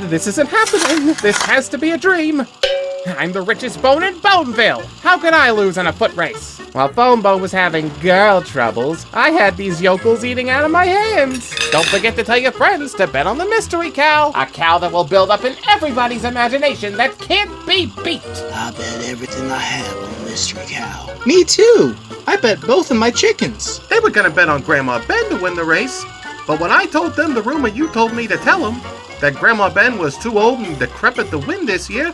This isn't happening. This has to be a dream. I'm the richest bone in Boneville. How could I lose in a foot race? While Fone Bone was having girl troubles, I had these yokels eating out of my hands. Don't forget to tell your friends to bet on the mystery cow. A cow that will build up in everybody's imagination that can't be beat. I bet everything I have on the mystery cow. Me too. I bet both of my chickens. They were gonna bet on Grandma Ben to win the race, but when I told them the rumor you told me to tell them, that Grandma Ben was too old and decrepit to win this year,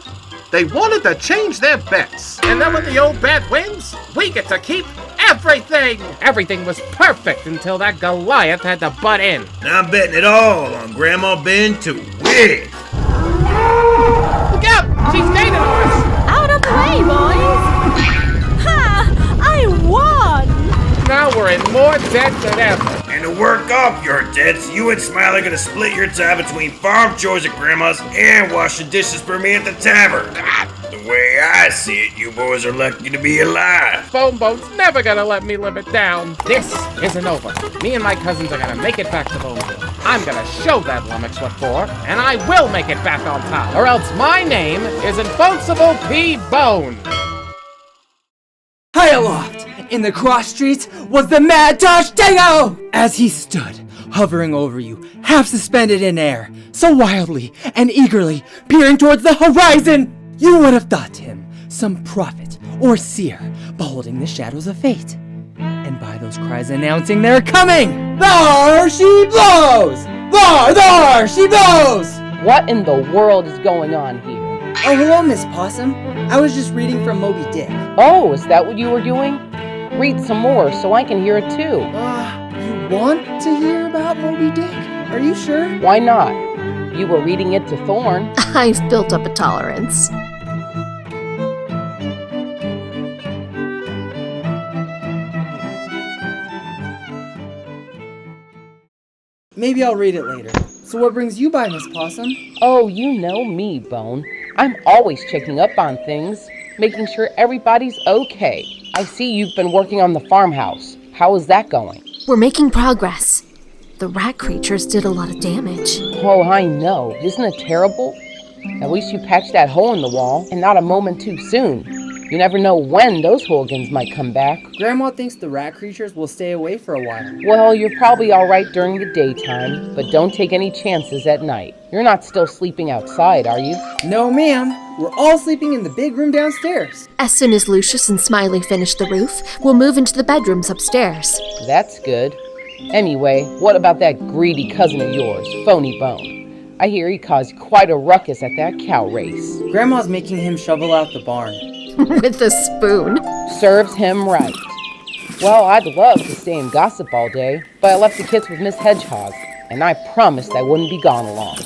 they wanted to change their bets. And then when the old bat wins, we get to keep everything. Everything was perfect until that Goliath had to butt in. I'm betting it all on Grandma Ben to win. Look out! She's gaining on us! Out of the way, boys! Ha! I won! Now we're in more debt than ever. And to work off your debts, you and Smiley are gonna split your time between farm chores at Grandma's and washing dishes for me at the tavern. The way I see it, you boys are lucky to be alive. Fone Bone's never gonna let me live it down. This isn't over. Me and my cousins are gonna make it back to Boneville. I'm gonna show that lummox what for, and I will make it back on top, or else my name is Invincible P. Bone. High aloft, in the cross streets, was the Mad Tosh Dingo! As he stood, hovering over you, half suspended in air, so wildly and eagerly peering towards the horizon, you would have thought him some prophet or seer beholding the shadows of fate. And by those cries announcing their coming, there she blows! There she blows! What in the world is going on here? Oh, hello, Miss Possum. I was just reading from Moby Dick. Oh, is that what you were doing? Read some more so I can hear it too. You want to hear about Moby Dick? Are you sure? Why not? You were reading it to Thorn. I've built up a tolerance. Maybe I'll read it later. So what brings you by, Miss Possum? Oh, you know me, Bone. I'm always checking up on things, making sure everybody's okay. I see you've been working on the farmhouse. How is that going? We're making progress. The rat creatures did a lot of damage. Oh, I know. Isn't it terrible? At least you patched that hole in the wall, and not a moment too soon. You never know when those hooligans might come back. Grandma thinks the rat creatures will stay away for a while. Well, you're probably alright during the daytime, but don't take any chances at night. You're not still sleeping outside, are you? No, ma'am. We're all sleeping in the big room downstairs. As soon as Lucius and Smiley finish the roof, we'll move into the bedrooms upstairs. That's good. Anyway, what about that greedy cousin of yours, Phony Bone? I hear he caused quite a ruckus at that cow race. Grandma's making him shovel out the barn. With a spoon. Serves him right. Well, I'd love to stay and gossip all day, but I left the kids with Miss Hedgehog, and I promised I wouldn't be gone long.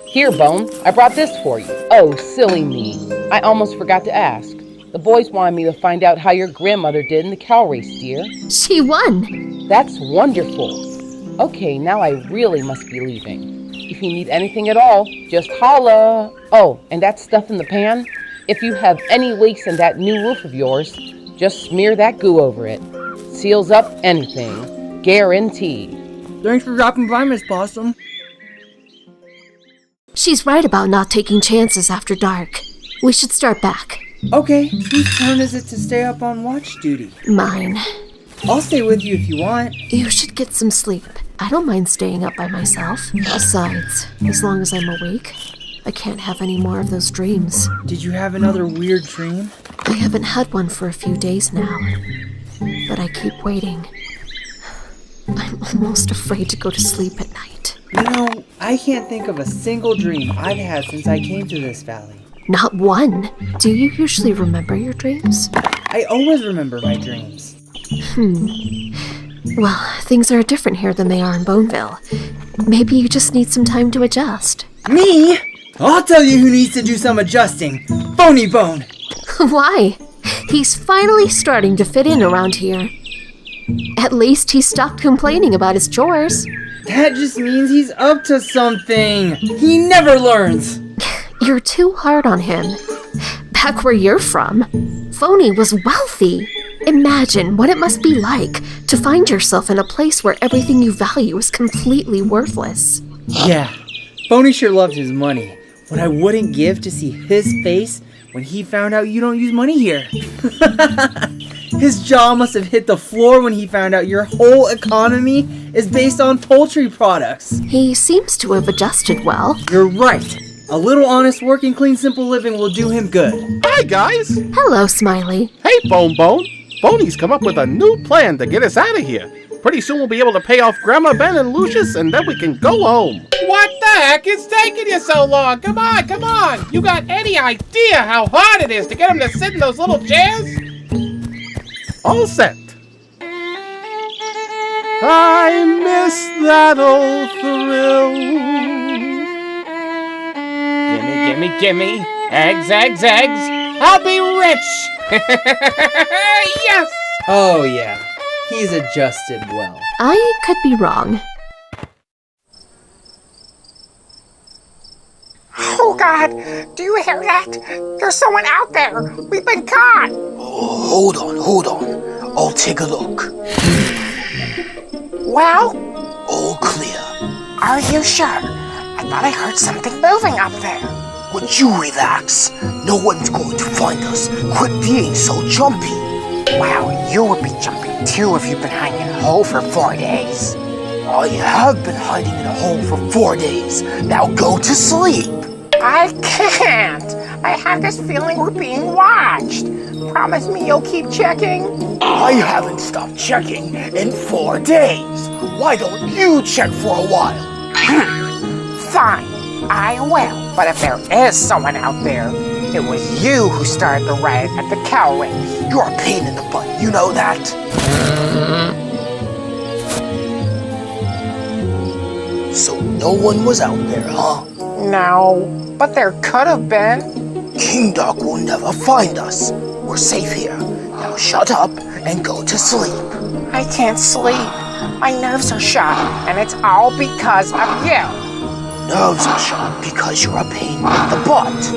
Here, Bone, I brought this for you. Oh, silly me. I almost forgot to ask. The boys wanted me to find out how your grandmother did in the cow race, dear. She won. That's wonderful. Okay, now I really must be leaving. If you need anything at all, just holla. Oh, and that stuff in the pan? If you have any leaks in that new roof of yours, just smear that goo over it. Seals up anything. Guaranteed. Thanks for dropping by, Miss Possum. She's right about not taking chances after dark. We should start back. Okay, whose turn is it to stay up on watch duty? Mine. I'll stay with you if you want. You should get some sleep. I don't mind staying up by myself. Besides, as long as I'm awake, I can't have any more of those dreams. Did you have another weird dream? I haven't had one for a few days now, but I keep waiting. I'm almost afraid to go to sleep at night. You know, I can't think of a single dream I've had since I came to this valley. Not one. Do you usually remember your dreams? I always remember my dreams. Well, things are different here than they are in Boneville. Maybe you just need some time to adjust. Me? I'll tell you who needs to do some adjusting. Phony Bone. Why? He's finally starting to fit in around here. At least he stopped complaining about his chores. That just means he's up to something. He never learns. You're too hard on him. Back where you're from, Phoney was wealthy. Imagine what it must be like to find yourself in a place where everything you value is completely worthless. Yeah, Phoney sure loved his money. What I wouldn't give to see his face when he found out you don't use money here. His jaw must have hit the floor when he found out your whole economy is based on poultry products. He seems to have adjusted well. You're right. A little honest work and clean, simple living will do him good. Hi, guys. Hello, Smiley. Hey, Fone Bone. Phoney's come up with a new plan to get us out of here. Pretty soon we'll be able to pay off Grandma Ben and Lucius, and then we can go home. What the heck is taking you so long? Come on, come on! You got any idea how hard it is to get them to sit in those little chairs? All set. I miss that old thrill. Gimme. Eggs. I'll be rich! Yes! Oh yeah, he's adjusted well. I could be wrong. Oh God, do you hear that? There's someone out there. We've been caught. Oh, hold on. I'll take a look. Well, All clear. are you sure? I thought I heard something moving up there. Would you relax? No one's going to find us. Quit being so jumpy. Well, you would be jumping too if you've been hiding in a hole for 4 days. I have been hiding in a hole for 4 days. Now go to sleep. I can't. I have this feeling we're being watched. Promise me you'll keep checking? I haven't stopped checking in 4 days. Why don't you check for a while? Fine, I will. But if there is someone out there, it was you who started the riot at the cow race. You're a pain in the butt, you know that? So no one was out there, huh? No, but there could have been. King Dog will never find us. We're safe here. Now shut up and go to sleep. I can't sleep. My nerves are shot, and it's all because of you. Nerves are shot because you're a pain in the butt.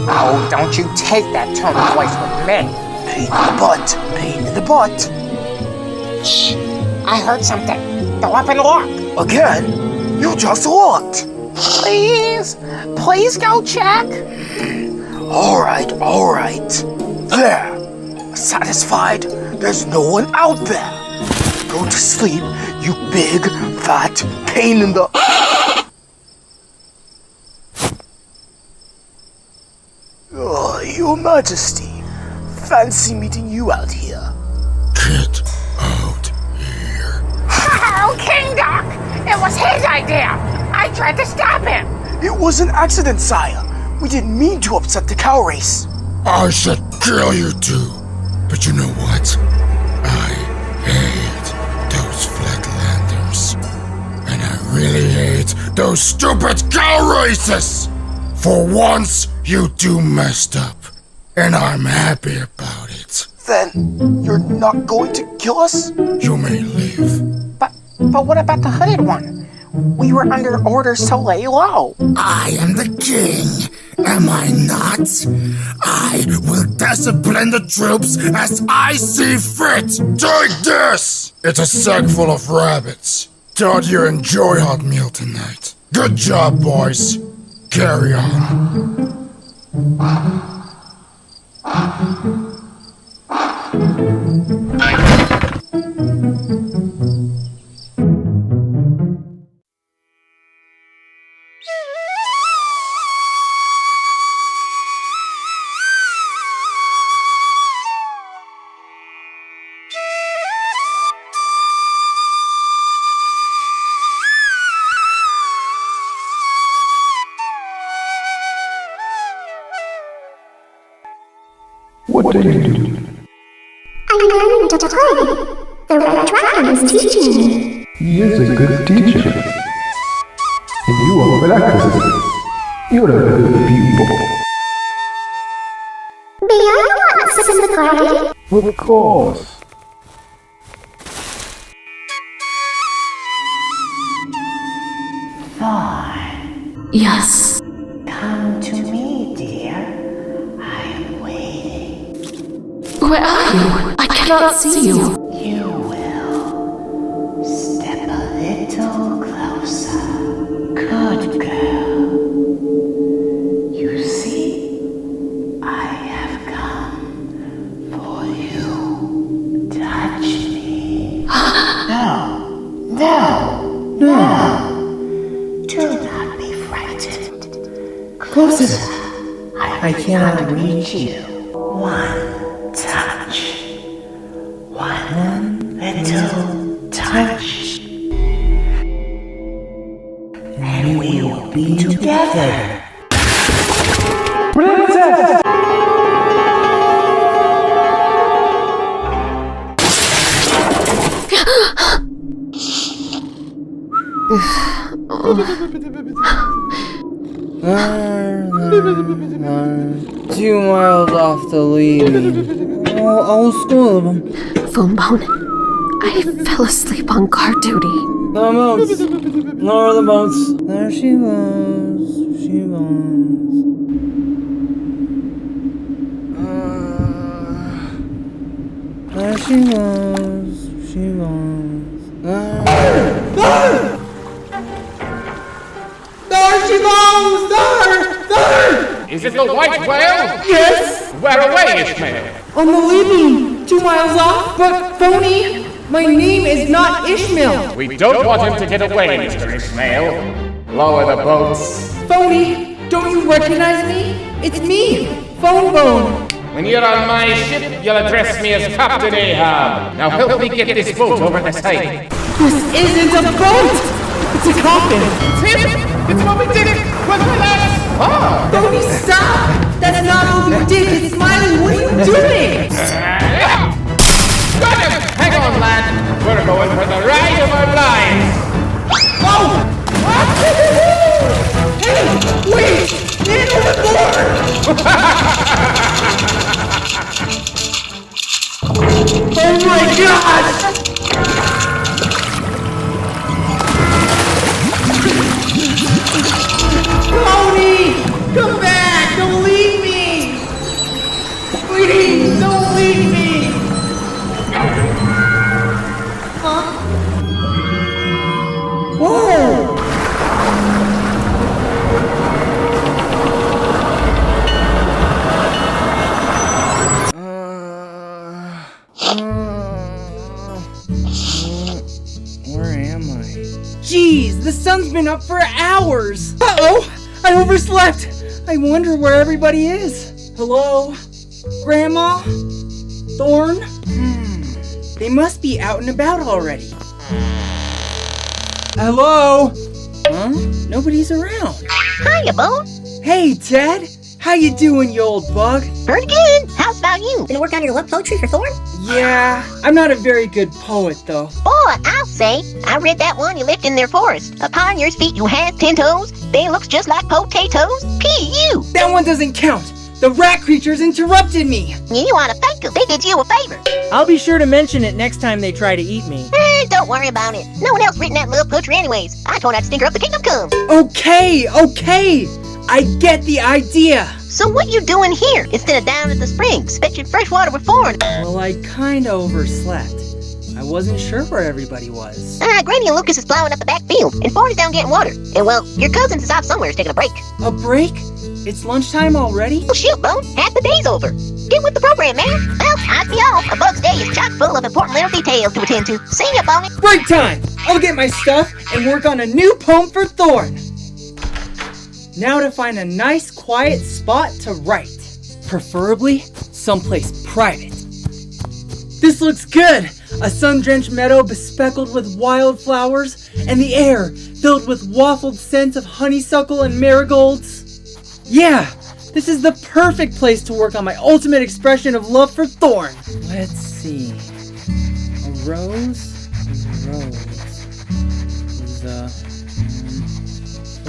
Oh, don't you take that tone of voice with me. Pain in the butt. Pain in the butt. Shh, I heard something. Go up and look. Again? You just looked. Please go check. All right. There. Satisfied? There's no one out there. Go to sleep, you big, fat pain in the... Your Majesty. Fancy meeting you out here. Get out here. Oh, King Doc! It was his idea. I tried to stop him. It was an accident, sire. We didn't mean to upset the cow race. I should kill you too. But you know what? I hate those flatlanders. And I really hate those stupid cow races. For once, you two messed up. And I'm happy about it. Then, you're not going to kill us? You may leave. But what about the hooded one? We were under orders to lay low. I am the king, am I not? I will discipline the troops as I see fit. Take this! It's a sack full of rabbits. Thought you enjoy hot meal tonight. Good job, boys. Carry on. What do you do? I'm learning to play. The red dragon is teaching me. He is a good teacher. And you are relaxed. You're a good pupil. May I watch in the garden? Of course. Fine. Yes. Come to me, dear. I am waiting. Where are you? I cannot cannot see you. You will. Step a little closer. Good girl. You see, I have come for you. Touch me. No. Do not be frightened. Closer. I cannot reach you. One touch. One little touch. And we will be together. Princess! Two miles off to leave. I'll school them. Fone Bone, I fell asleep on guard duty. The boats. Lower the boats. There she was. She was. There she was. She was. There she goes! There! Is it the white whale? Yes! Where away, Ishmael? On the leaving, 2 miles off, but Phoney, my name is not Ishmael. We don't want him to get away, Mr. Ishmael. Lower the boats. Phoney, don't you recognize me? It's me, Fone Bone. When you're on my ship, you'll address me as Captain Ahab. Now help me get this boat over the side. This isn't a boat! It's a coffin! It's him! It's Moby Dick! What's that? Oh! Phoney, stop! That's not Moby Dick, it's Smiley! What are you doing? Got him! Hang on, lad. We're going for the ride of our lives. Oh! Hey! Wait! Get overboard! Oh my god! Phoney! Come back! Don't leave me! Please, don't leave me! Huh? Whoa! Where am I? Jeez, the sun's been up for hours! Uh-oh! I overslept! I wonder where everybody is. Hello? Grandma? Thorn? They must be out and about already. Hello? Huh? Nobody's around. Hiya, Bone. Hey, Ted! How you doing, you old bug? Pretty good. How's about you? Gonna work on your love poetry for Thorn? Yeah, I'm not a very good poet, though. Boy, I'll say. I read that one you left in their forest. Upon your feet you has 10 toes. They looks just like potatoes. P.U. That one doesn't count. The rat creatures interrupted me. You ought to thank them. They did you a favor. I'll be sure to mention it next time they try to eat me. Don't worry about it. No one else written that love poetry anyways. I told that stinker up the kingdom come. Okay. I get the idea. So what you doing here instead of down at the springs, fetching fresh water with Thorn? Well, I kinda overslept. I wasn't sure where everybody was. Granny and Lucius is plowing up the back field, and Thorn is down getting water. And well, your cousins is off somewhere taking a break. A break? It's lunchtime already? Well, shoot, Bone. Half the day's over. Get with the program, man. Well, I'd be off. A bug's day is chock full of important little details to attend to. See ya, Phoney. Break time! I'll get my stuff and work on a new poem for Thorn. Now to find a nice, quiet spot to write. Preferably someplace private. This looks good! A sun-drenched meadow bespeckled with wildflowers, and the air filled with waffled scents of honeysuckle and marigolds. Yeah, this is the perfect place to work on my ultimate expression of love for Thorn. Let's see. A rose? A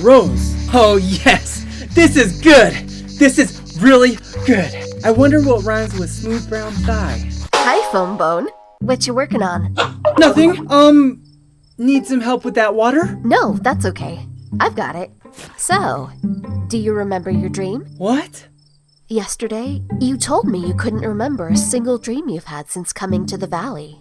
rose. Oh yes, this is good. This is really good. I wonder what rhymes with smooth brown thigh. Hi, Fone Bone. What you working on? Nothing. Need some help with that water? No, that's okay. I've got it. So, do you remember your dream? What? Yesterday, you told me you couldn't remember a single dream you've had since coming to the valley.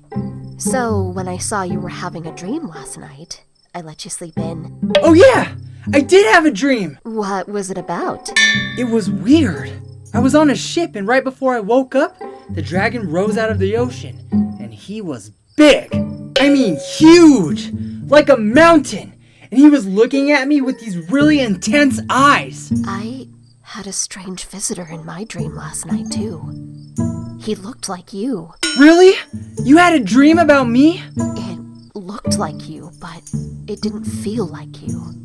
So, when I saw you were having a dream last night, I let you sleep in. Oh yeah! I did have a dream! What was it about? It was weird. I was on a ship and right before I woke up, the dragon rose out of the ocean. And he was big! I mean huge! Like a mountain! And he was looking at me with these really intense eyes. I had a strange visitor in my dream last night, too. He looked like you. Really? You had a dream about me? It looked like you, but it didn't feel like you.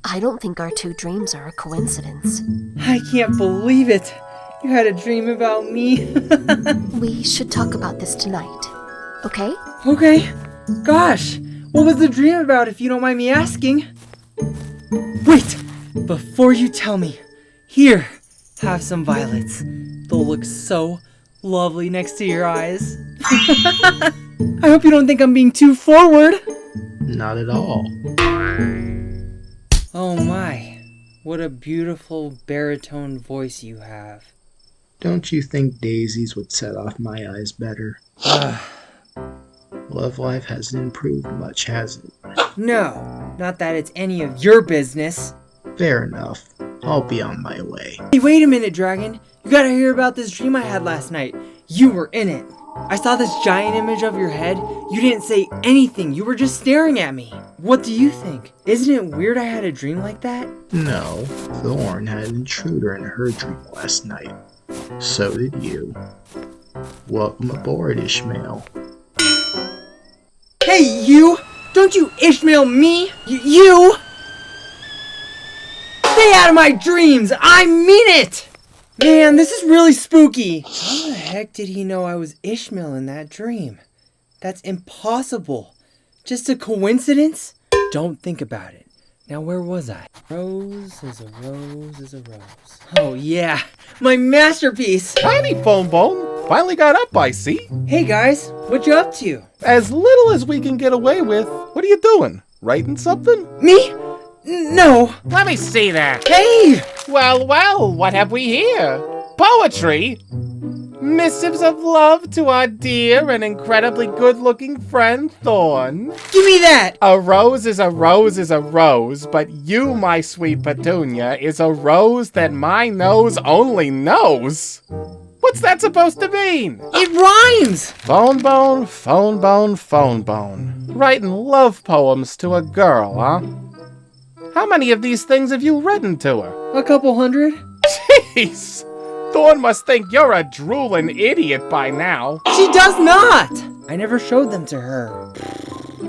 I don't think our two dreams are a coincidence. I can't believe it. You had a dream about me. We should talk about this tonight, okay? Okay. Gosh, what was the dream about if you don't mind me asking? Wait, before you tell me, here, have some violets. They'll look so lovely next to your eyes. I hope you don't think I'm being too forward. Not at all. Oh my, what a beautiful baritone voice you have. Don't you think daisies would set off my eyes better? Love life hasn't improved much, has it? No, not that it's any of your business. Fair enough. I'll be on my way. Hey, wait a minute, Dragon. You gotta hear about this dream I had last night. You were in it. I saw this giant image of your head. You didn't say anything. You were just staring at me. What do you think? Isn't it weird I had a dream like that? No, Thorn had an intruder in her dream last night. So did you. Welcome aboard, Ishmael. Hey, you! Don't you Ishmael me! You! Stay out of my dreams! I mean it! Man, this is really spooky. How the heck did he know I was Ishmael in that dream? That's impossible. Just a coincidence? Don't think about it. Now where was I? Rose is a rose is a rose. Oh yeah, my masterpiece! Howdy, Fone Bone. Finally got up, I see. Hey guys, what you up to? As little as we can get away with. What are you doing? Writing something? Me? No. Let me see that. Hey! Well, what have we here? Poetry? Missives of love to our dear and incredibly good-looking friend Thorn. Give me that! A rose is a rose is a rose, but you, my sweet Petunia, is a rose that my nose only knows. What's that supposed to mean? It rhymes! Fone Bone, Fone Bone, Fone Bone. Writing love poems to a girl, huh? How many of these things have you written to her? A couple hundred. Jeez! Thorn must think you're a drooling idiot by now. She does not! I never showed them to her.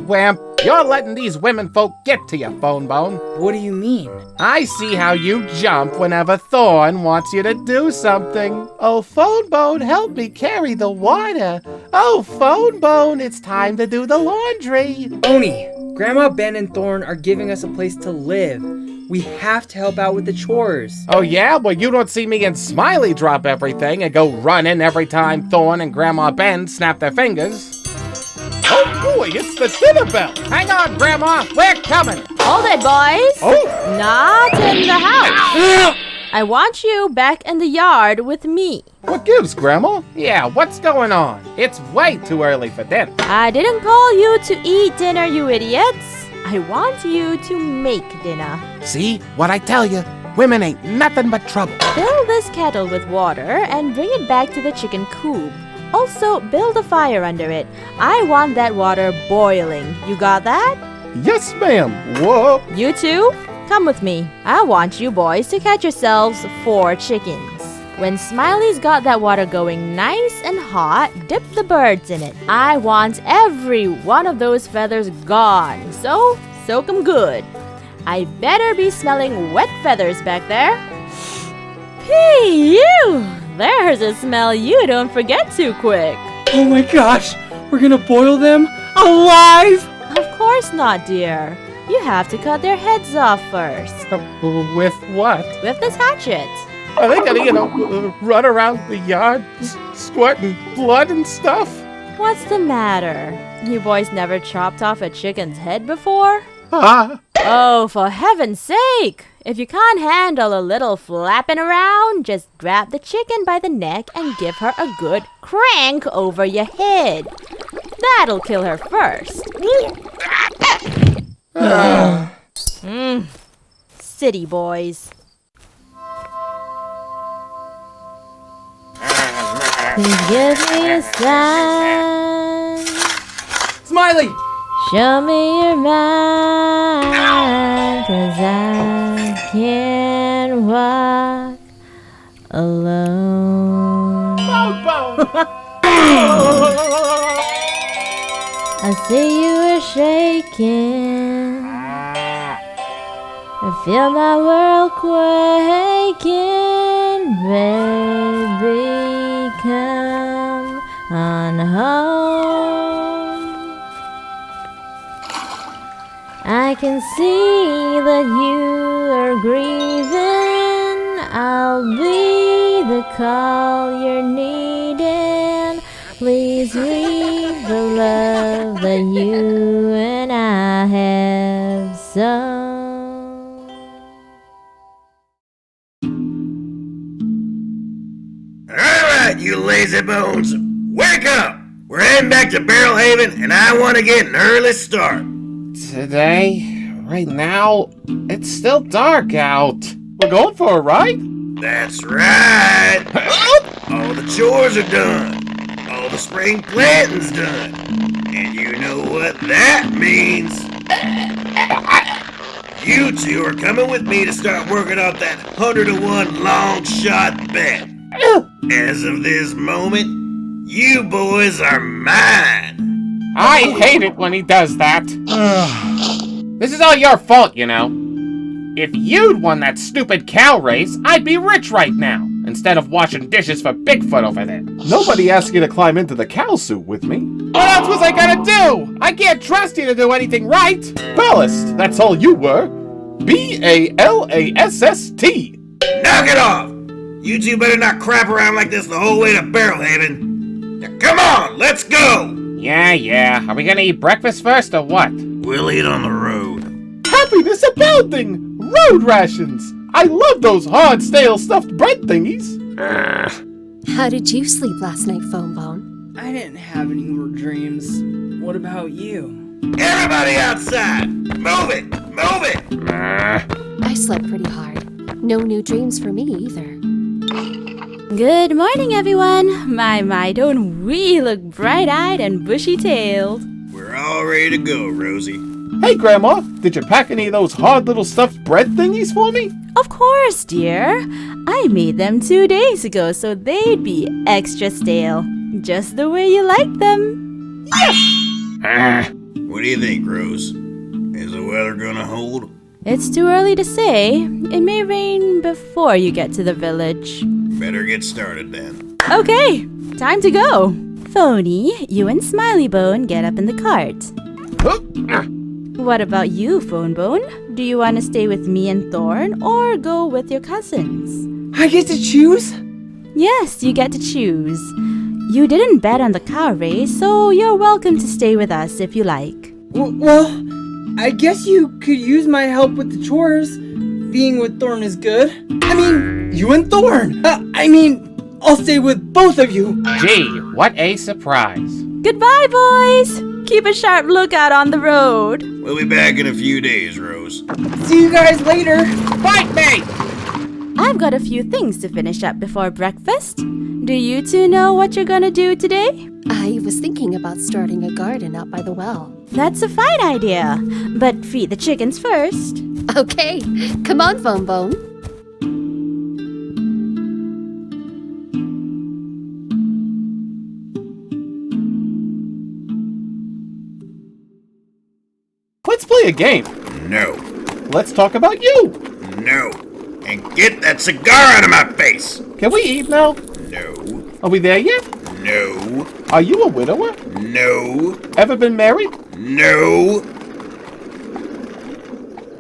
Wamp, you're letting these women folk get to you, Fone Bone. What do you mean? I see how you jump whenever Thorn wants you to do something. Oh, Fone Bone, help me carry the water. Oh, Fone Bone, it's time to do the laundry. Phoney, Grandma Ben and Thorn are giving us a place to live. We have to help out with the chores. Oh yeah? Well, you don't see me and Smiley drop everything and go running every time Thorn and Grandma Ben snap their fingers. Oh boy, it's the dinner bell. Hang on, Grandma, we're coming. Hold it, boys. Oh. Not in the house. I want you back in the yard with me. What gives, Grandma? Yeah, what's going on? It's way too early for dinner. I didn't call you to eat dinner, you idiots. I want you to make dinner. See? What I tell you? Women ain't nothing but trouble. Fill this kettle with water and bring it back to the chicken coop. Also, build a fire under it. I want that water boiling. You got that? Yes, ma'am. Whoa. You two, come with me. I want you boys to catch yourselves 4 chickens. When Smiley's got that water going nice and hot, dip the birds in it. I want every one of those feathers gone, so soak them good. I better be smelling wet feathers back there. Hey, you! There's a smell you don't forget too quick. Oh my gosh, we're gonna boil them alive? Of course not, dear. You have to cut their heads off first. With what? With this hatchet. Are they gonna, run around the yard squirting blood and stuff? What's the matter? You boys never chopped off a chicken's head before? Oh, for heaven's sake! If you can't handle a little flapping around, just grab the chicken by the neck and give her a good crank over your head. That'll kill her first. City boys. Please give me a sign. Smiley! Show me your mind, 'cause I can't walk alone. I see you are shaking. I feel my world quaking. Baby, come on home. I can see that you are grieving. I'll be the call you're needing. Please leave the love that you and I have sown. Alright, you lazy bones, wake up! We're heading back to Barrelhaven, and I want to get an early start. Today, right now, it's still dark out. We're going for a ride? That's right! All the chores are done. All the spring planting's done. And you know what that means. You two are coming with me to start working off that 100-to-1 long shot bet. As of this moment, you boys are mine. I hate it when he does that. This is all your fault, you know. If you'd won that stupid cow race, I'd be rich right now, instead of washing dishes for Bigfoot over there. Nobody asked you to climb into the cow suit with me. What else was I gonna do? I can't trust you to do anything right. Ballast, that's all you were. B-A-L-A-S-S-T. Knock it off! You two better not crap around like this the whole way to Barrelhaven. Now come on, let's go! Yeah. Are we gonna eat breakfast first or what? We'll eat on the road. Happiness abounding! Road rations! I love those hard, stale, stuffed bread thingies. How did you sleep last night, Fone Bone? I didn't have any more dreams. What about you? Everybody outside! Move it! Move it! I slept pretty hard. No new dreams for me either. Good morning, everyone. My, don't we look bright-eyed and bushy-tailed? We're all ready to go, Rosie. Hey, Grandma, did you pack any of those hard little stuffed bread thingies for me? Of course, dear. I made them 2 days ago, so they'd be extra stale. Just the way you like them. What do you think, Rose? Is the weather gonna hold? It's too early to say. It may rain before you get to the village. Better get started then. Okay, time to go. Phoney, you and Smiley Bone get up in the cart. What about you, Fone Bone? Do you want to stay with me and Thorn or go with your cousins? I get to choose? Yes, you get to choose. You didn't bet on the cow race, so you're welcome to stay with us if you like. Well, I guess you could use my help with the chores. Being with Thorn is good. I mean, you and Thorn. I'll stay with both of you. Gee, what a surprise. Goodbye, boys. Keep a sharp lookout on the road. We'll be back in a few days, Rose. See you guys later. Fight me! I've got a few things to finish up before breakfast. Do you two know what you're gonna do today? I was thinking about starting a garden out by the well. That's a fine idea, but feed the chickens first. Okay, come on, Fone Bone. Let's play a game. No. Let's talk about you. No. And get that cigar out of my face! Can we eat now? No. Are we there yet? No. Are you a widower? No. Ever been married? No.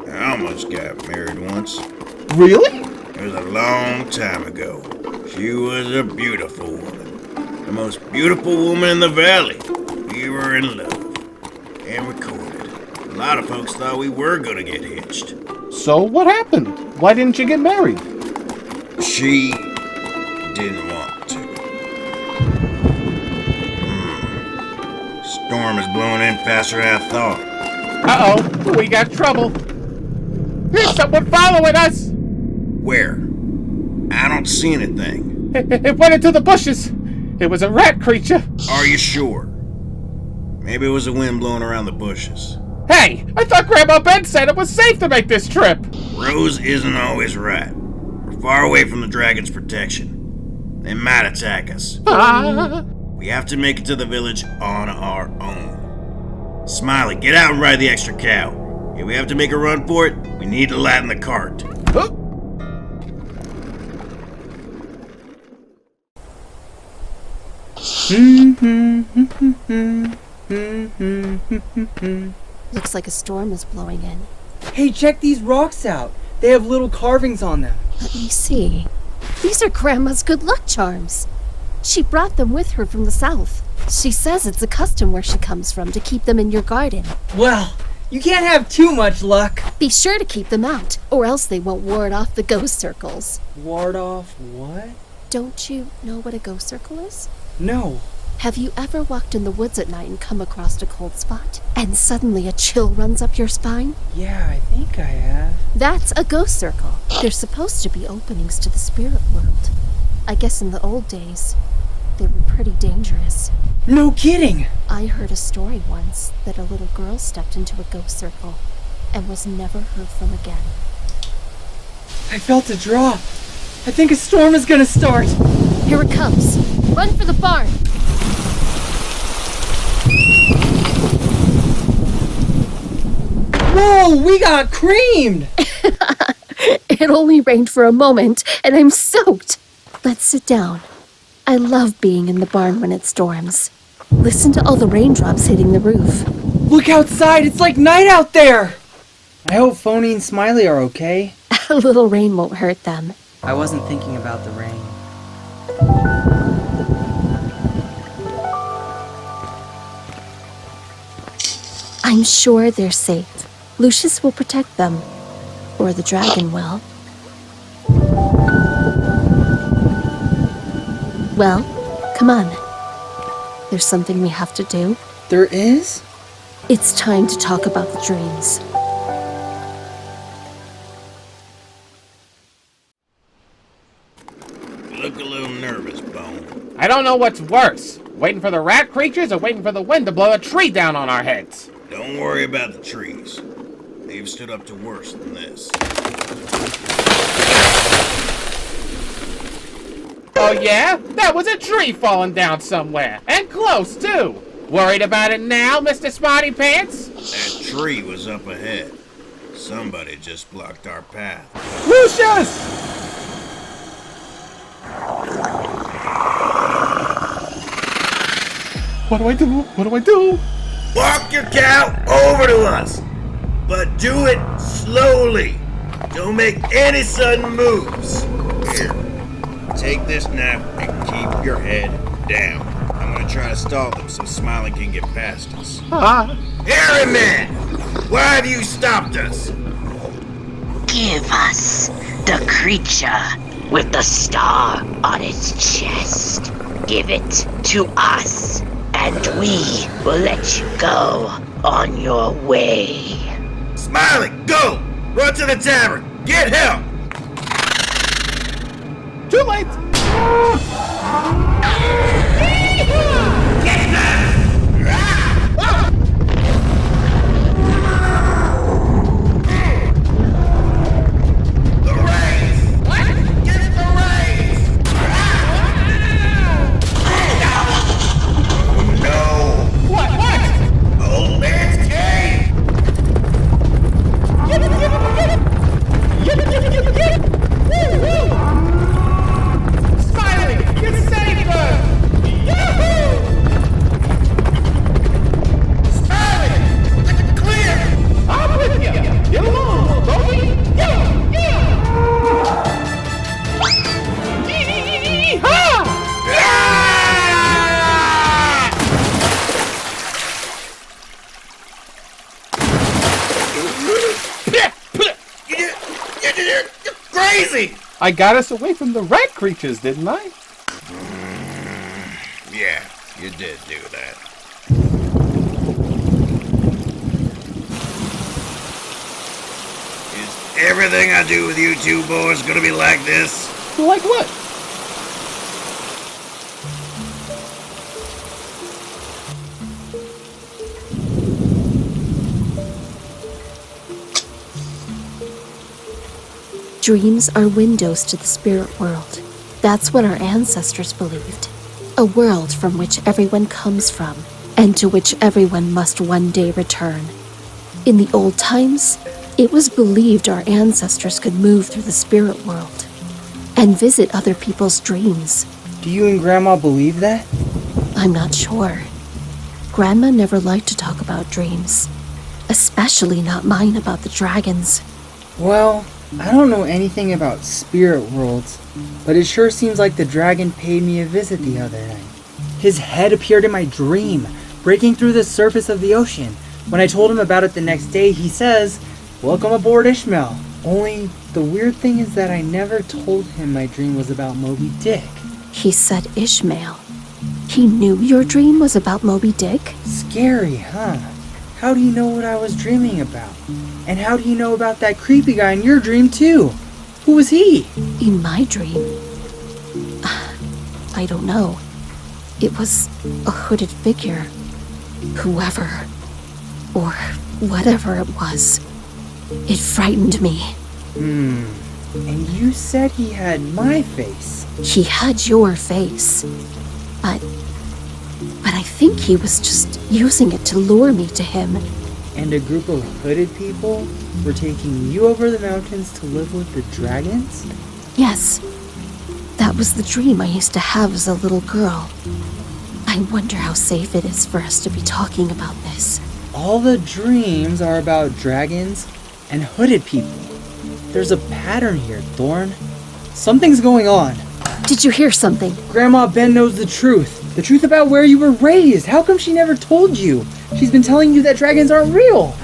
I almost got married once. Really? It was a long time ago. She was a beautiful woman. The most beautiful woman in the valley. We were in love. And we courted. lot of folks thought we were gonna get hitched. So what happened? Why didn't you get married? She didn't want to. Storm is blowing in faster than I thought. Uh-oh, we got trouble. There's someone following us. Where? I don't see anything. It went into the bushes. It was a rat creature. Are you sure? Maybe it was the wind blowing around the bushes. Hey, I thought Grandma Ben said it was safe to make this trip. Rose isn't always right. We're far away from the dragon's protection. They might attack us. We have to make it to the village on our own. Smiley, get out and ride the extra cow. If we have to make a run for it, we need to lighten the cart. Looks like a storm is blowing in. Hey, check these rocks out. They have little carvings on them. Let me see. These are Grandma's good luck charms. She brought them with her from the south. She says it's a custom where she comes from to keep them in your garden. Well, you can't have too much luck. Be sure to keep them out, or else they won't ward off the ghost circles. Ward off what? Don't you know what a ghost circle is? No. Have you ever walked in the woods at night and come across a cold spot, and suddenly a chill runs up your spine? Yeah, I think I have. That's a ghost circle. They're supposed to be openings to the spirit world. I guess in the old days, they were pretty dangerous. No kidding! I heard a story once that a little girl stepped into a ghost circle and was never heard from again. I felt a drop. I think a storm is gonna start. Here it comes. Run for the barn. Whoa, we got creamed! It only rained for a moment, and I'm soaked. Let's sit down. I love being in the barn when it storms. Listen to all the raindrops hitting the roof. Look outside, it's like night out there! I hope Phoney and Smiley are okay. A little rain won't hurt them. I wasn't thinking about the rain. I'm sure they're safe. Lucius will protect them. Or the dragon will. Well, come on. There's something we have to do. There is? It's time to talk about the dreams. You look a little nervous, Bone. I don't know what's worse. Waiting for the rat creatures or waiting for the wind to blow a tree down on our heads? Don't worry about the trees. They've stood up to worse than this. Oh yeah? That was a tree falling down somewhere. And close, too. Worried about it now, Mr. Smarty Pants? That tree was up ahead. Somebody just blocked our path. Lucius! What do I do? What do I do? Walk your cow over to us, but do it slowly. Don't make any sudden moves. Here, take this knife and keep your head down. I'm gonna try to stall them so Smiley can get past us. Hairy man, why have you stopped us? Give us the creature with the star on its chest. Give it to us, and we will let you go on your way. Smiley, go! Run to the tavern! Get help! Too late! Get them! The rays! What? Get the rays! Oh no! What? Old man's cave! Get it! Smiley, you're safe You're crazy! I got us away from the rat creatures, didn't I? Yeah, you did do that. Is everything I do with you two boys gonna be like this? Like what? Dreams are windows to the spirit world. That's what our ancestors believed. A world from which everyone comes from, and to which everyone must one day return. In the old times, it was believed our ancestors could move through the spirit world and visit other people's dreams. Do you and Grandma believe that? I'm not sure. Grandma never liked to talk about dreams, especially not mine about the dragons. Well, I don't know anything about spirit worlds, but it sure seems like the dragon paid me a visit the other night. His head appeared in my dream, breaking through the surface of the ocean. When I told him about it the next day, he says, "Welcome aboard, Ishmael." Only, the weird thing is that I never told him my dream was about Moby Dick. He said Ishmael. He knew your dream was about Moby Dick? Scary, huh? How do you know what I was dreaming about? And how do you know about that creepy guy in your dream, too? Who was he? In my dream? I don't know. It was a hooded figure. Whoever, or whatever it was. It frightened me. And you said he had my face. He had your face. But I think he was just using it to lure me to him. And a group of hooded people were taking you over the mountains to live with the dragons? Yes. That was the dream I used to have as a little girl. I wonder how safe it is for us to be talking about this. All the dreams are about dragons and hooded people. There's a pattern here, Thorn. Something's going on. Did you hear something? Grandma Ben knows the truth. The truth about where you were raised. How come she never told you? She's been telling you that dragons aren't real.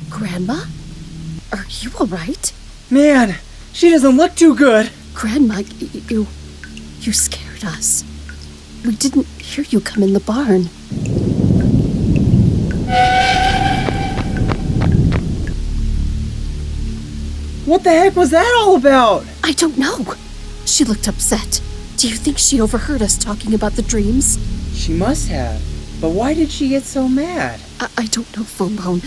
Grandma? Are you alright? Man, she doesn't look too good. Grandma, you scared us. We didn't hear you come in the barn. What the heck was that all about? I don't know. She looked upset. Do you think she overheard us talking about the dreams? She must have. But why did she get so mad? I don't know, Fone Bone.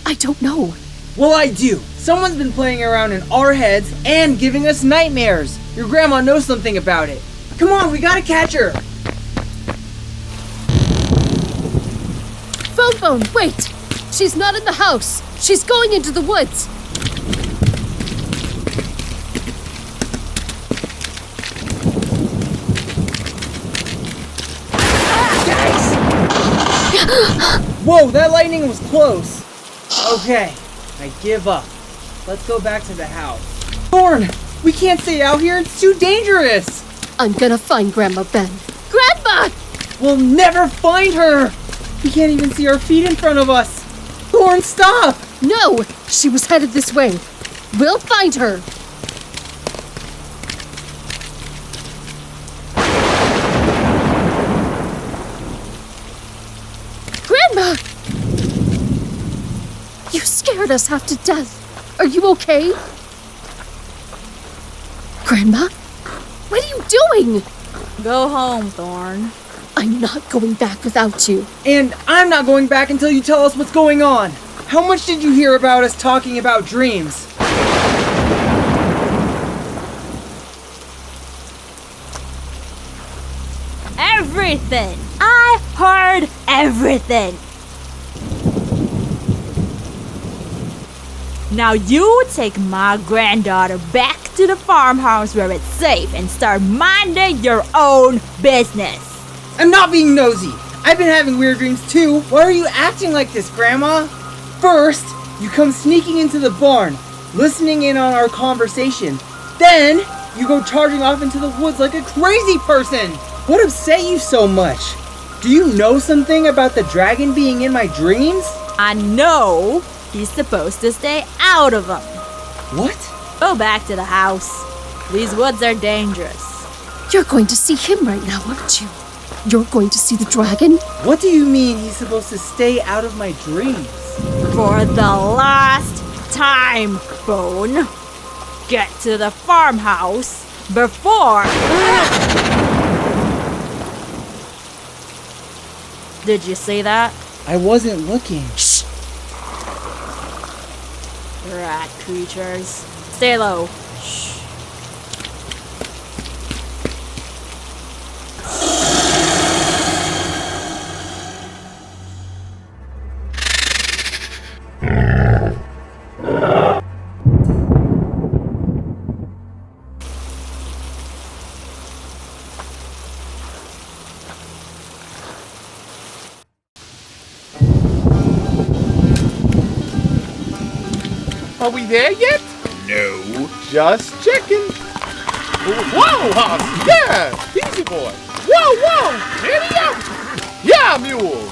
I don't know. Well, I do. Someone's been playing around in our heads and giving us nightmares. Your grandma knows something about it. Come on, we gotta catch her. Fone Bone, wait! She's not in the house. She's going into the woods. Whoa, that lightning was close. Okay, I give up. Let's go back to the house. Thorn, we can't stay out here. It's too dangerous. I'm gonna find Grandma Ben. Grandma! We'll never find her. We can't even see our feet in front of us. Thorn, stop! No, she was headed this way. We'll find her. Grandma! You scared us half to death. Are you okay? Grandma? What are you doing? Go home, Thorn. I'm not going back without you. And I'm not going back until you tell us what's going on. How much did you hear about us talking about dreams? Everything! I heard everything! Now you take my granddaughter back to the farmhouse where it's safe and start minding your own business. I'm not being nosy. I've been having weird dreams too. Why are you acting like this, Grandma? First, you come sneaking into the barn, listening in on our conversation. Then, you go charging off into the woods like a crazy person. What upset you so much? Do you know something about the dragon being in my dreams? I know he's supposed to stay out of them. What? Go back to the house. These woods are dangerous. You're going to see him right now, aren't you? You're going to see the dragon? What do you mean he's supposed to stay out of my dreams? For the last time, Bone. Get to the farmhouse before... Did you see that? I wasn't looking. Shh! Rat creatures. Stay low. Shh. Are we there yet? No. Just checking. Whoa, Hoss! Yeah! Easy boy! Whoa! Giddy up! Yeah, mule!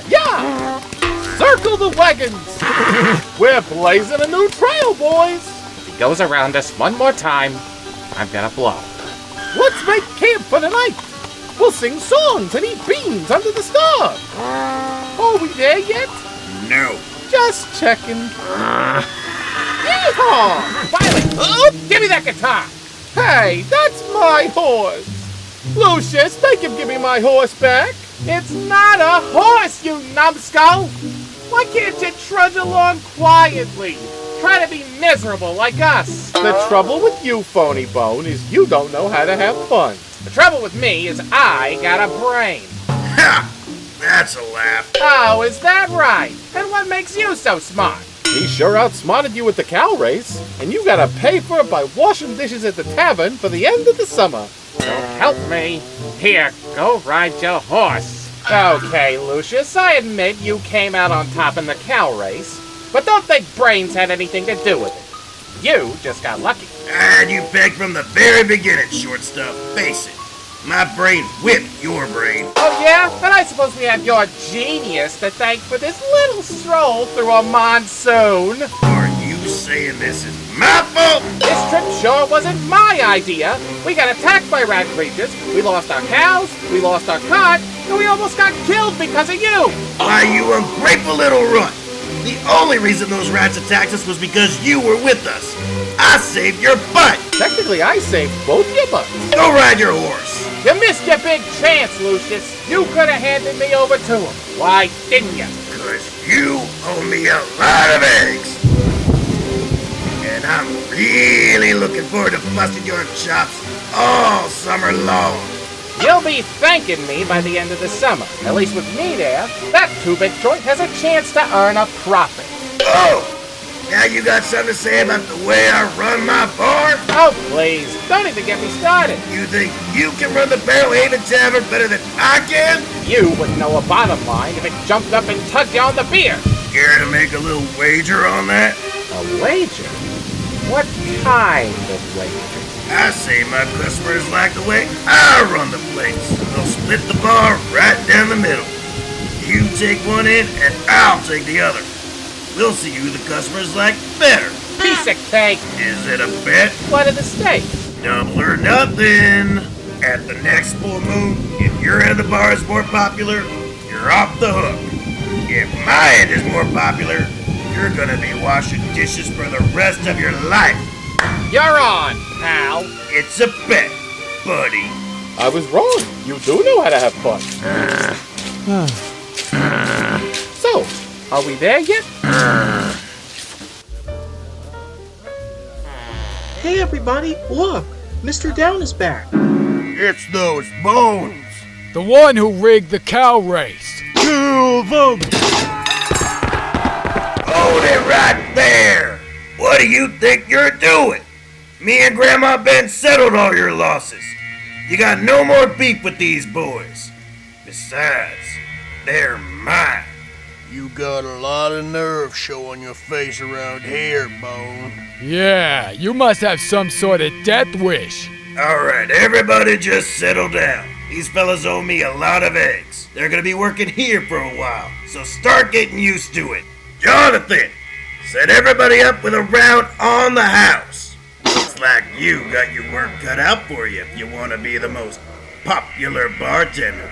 Yeah! Circle the wagons! We're blazing a new trail, boys! If he goes around us one more time, I'm gonna blow. Let's make camp for the night! We'll sing songs and eat beans under the stars! Are we there yet? No. Just checking. Yeehaw! Violet, give me that guitar! Hey, that's my horse! Lucius, make him give me my horse back! It's not a horse, you numbskull! Why can't you trudge along quietly? Try to be miserable like us! The trouble with you, Fone Bone, is you don't know how to have fun. The trouble with me is I got a brain. Ha! That's a laugh. Oh, is that right? And what makes you so smart? He sure outsmarted you at the cow race, and you gotta pay for it by washing dishes at the tavern for the end of the summer. Don't help me. Here, go ride your horse. Okay, Lucius, I admit you came out on top in the cow race, but don't think brains had anything to do with it. You just got lucky. And you begged from the very beginning, short stuff. Face it. My brain whipped your brain. Oh yeah? Then I suppose we have your genius to thank for this little stroll through a monsoon. Are you saying this is my fault? This trip sure wasn't my idea. We got attacked by rat creatures, we lost our cows, we lost our cart, and we almost got killed because of you. Why, you ungrateful little runt. The only reason those rats attacked us was because you were with us. I saved your butt. Technically, I saved both your butts. Go ride your horse. You missed your big chance, Lucius. You could have handed me over to him. Why didn't you? Because you owe me a lot of eggs. And I'm really looking forward to busting your chops all summer long. You'll be thanking me by the end of the summer. At least with me there, that two-bit joint has a chance to earn a profit. Oh! Now you got something to say about the way I run my bar? Oh, please. Don't even get me started. You think you can run the Barrelhaven Tavern better than I can? You wouldn't know a bottom line if it jumped up and tugged you on the beer. Care to make a little wager on that? A wager? What kind of wager? I say my customers like the way I run the place. They'll split the bar right down the middle. You take one end and I'll take the other. We'll see who the customers like better. Piece of cake. Is it a bet? What are the stakes? Double or nothing. At the next full moon, if your end of the bar is more popular, you're off the hook. If my end is more popular, you're gonna be washing dishes for the rest of your life. You're on, pal. It's a bet, buddy. I was wrong. You do know how to have fun. So, are we there yet? Hey everybody, look! Mr. Down is back. It's those bones. The one who rigged the cow race. Kill them! Hold it right there! What do you think you're doing? Me and Grandma Ben settled all your losses. You got no more beef with these boys. Besides, they're mine. You got a lot of nerve showing your face around here, Bone. Yeah, you must have some sort of death wish. Alright, everybody just settle down. These fellas owe me a lot of eggs. They're gonna be working here for a while, so start getting used to it. Jonathan, set everybody up with a round on the house. Looks like you got your work cut out for you if you want to be the most popular bartender.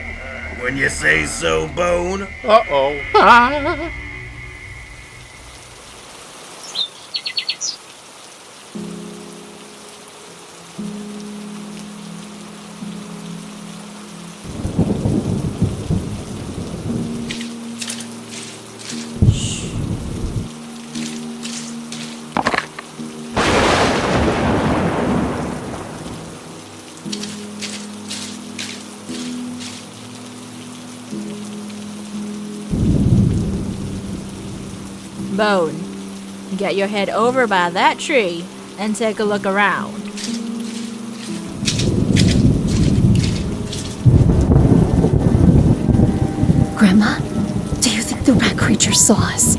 When you say so, Bone. Uh-oh. Bone, get your head over by that tree and take a look around. Grandma, do you think the rat creatures saw us?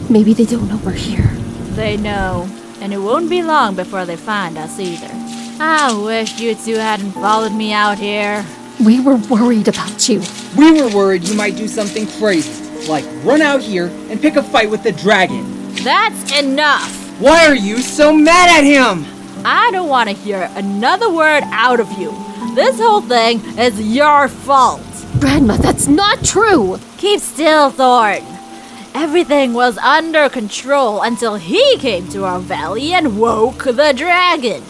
Maybe they don't know we're here. They know, and it won't be long before they find us either. I wish you two hadn't followed me out here. We were worried about you. We were worried you might do something crazy, like run out here and pick a fight with the dragon. That's enough! Why are you so mad at him? I don't want to hear another word out of you. This whole thing is your fault. Grandma, that's not true! Keep still, Thorn. Everything was under control until he came to our valley and woke the dragon.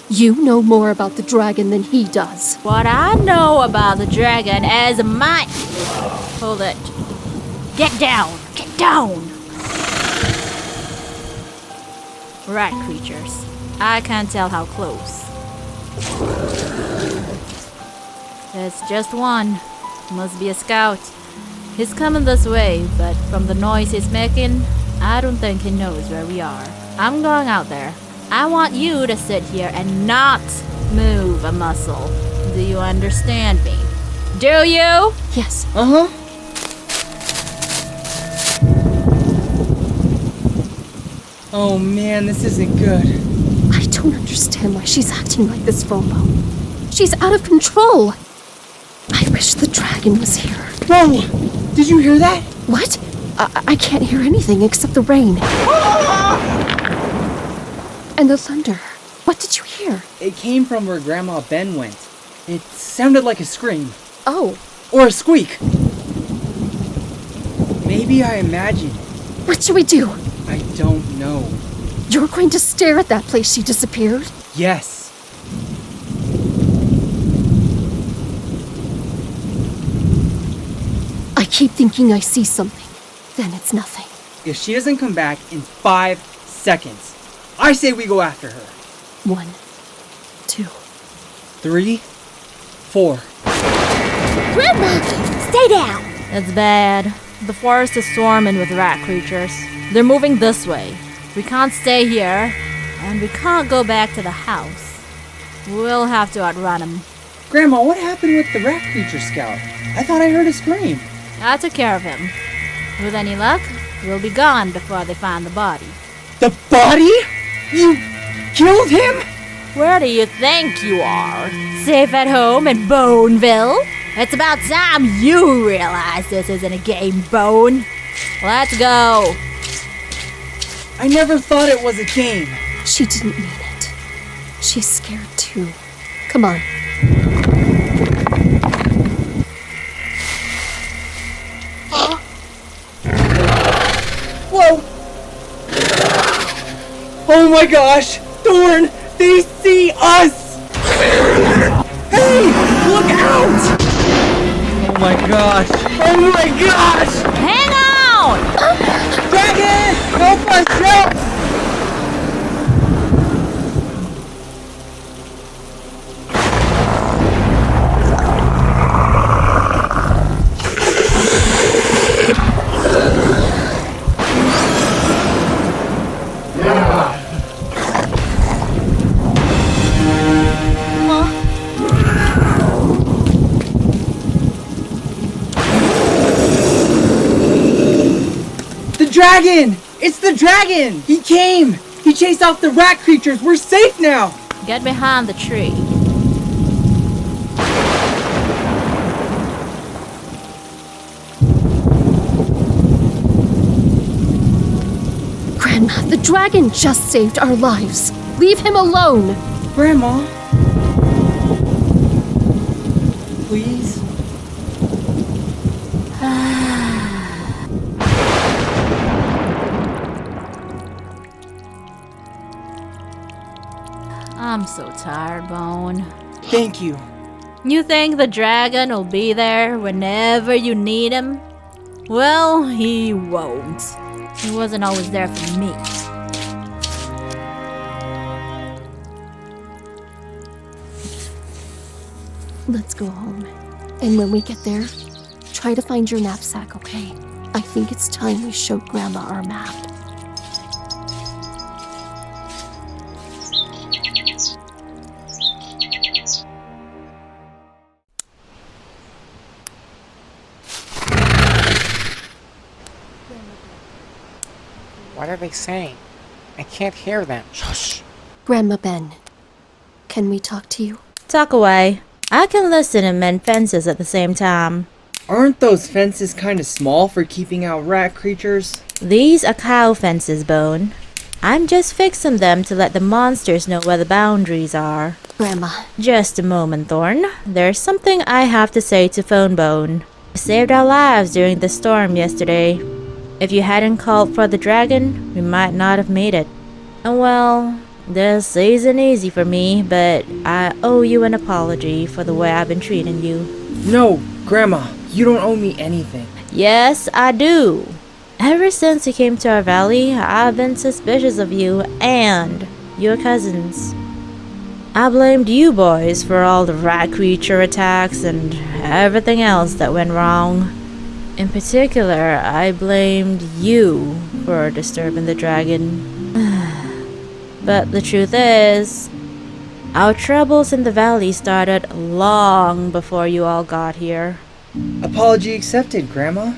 You know more about the dragon than he does. What I know about the dragon is my... Hold it. Get down! Get down! Rat creatures. I can't tell how close. It's just one. Must be a scout. He's coming this way, but from the noise he's making, I don't think he knows where we are. I'm going out there. I want you to sit here and not move a muscle. Do you understand me? Do you? Yes. Uh-huh. Oh man, this isn't good. I don't understand why she's acting like this, Fone Bone. She's out of control. I wish the dragon was here. Whoa! Did you hear that? What? I can't hear anything except the rain. And the thunder. What did you hear? It came from where Grandma Ben went. It sounded like a scream. Oh. Or a squeak. Maybe I imagined it. What should we do? I don't know. You're going to stare at that place she disappeared? Yes. I keep thinking I see something. Then it's nothing. If she doesn't come back in 5 seconds, I say we go after her. 1, 2, 3, 4. Grandma! Stay down! It's bad. The forest is swarming with rat creatures. They're moving this way. We can't stay here, and we can't go back to the house. We'll have to outrun them. Grandma, what happened with the rat creature scout? I thought I heard a scream. I took care of him. With any luck, we'll be gone before they find the body. The body? You killed him? Where do you think you are? Safe at home in Boneville? It's about time you realize this isn't a game, Bone. Let's go. I never thought it was a game. She didn't mean it. She's scared too. Come on. Whoa! Oh my gosh! Thorn! They see us! Hey! Look out! Oh my gosh! Oh my gosh! Hang on! Dragon! Help us! Help! Dragon! It's the dragon! He came! He chased off the rat creatures! We're safe now! Get behind the tree. Grandma, the dragon just saved our lives. Leave him alone. Grandma. Please. I'm so tired, Bone. Thank you. You think the dragon will be there whenever you need him? Well, he won't. He wasn't always there for me. Let's go home. And when we get there, try to find your knapsack, okay? I think it's time we showed Grandma our map. What are they saying? I can't hear them. Shush. Grandma Ben, can we talk to you? Talk away. I can listen and mend fences at the same time. Aren't those fences kinda small for keeping out rat creatures? These are cow fences, Bone. I'm just fixing them to let the monsters know where the boundaries are. Grandma. Just a moment, Thorn. There's something I have to say to Fone Bone. You saved our lives during the storm yesterday. If you hadn't called for the dragon, we might not have made it. And well, this isn't easy for me, but I owe you an apology for the way I've been treating you. No, Grandma, you don't owe me anything. Yes, I do. Ever since you came to our valley, I've been suspicious of you and your cousins. I blamed you boys for all the rat creature attacks and everything else that went wrong. In particular, I blamed you for disturbing the dragon. But the truth is, our troubles in the valley started long before you all got here. Apology accepted, Grandma.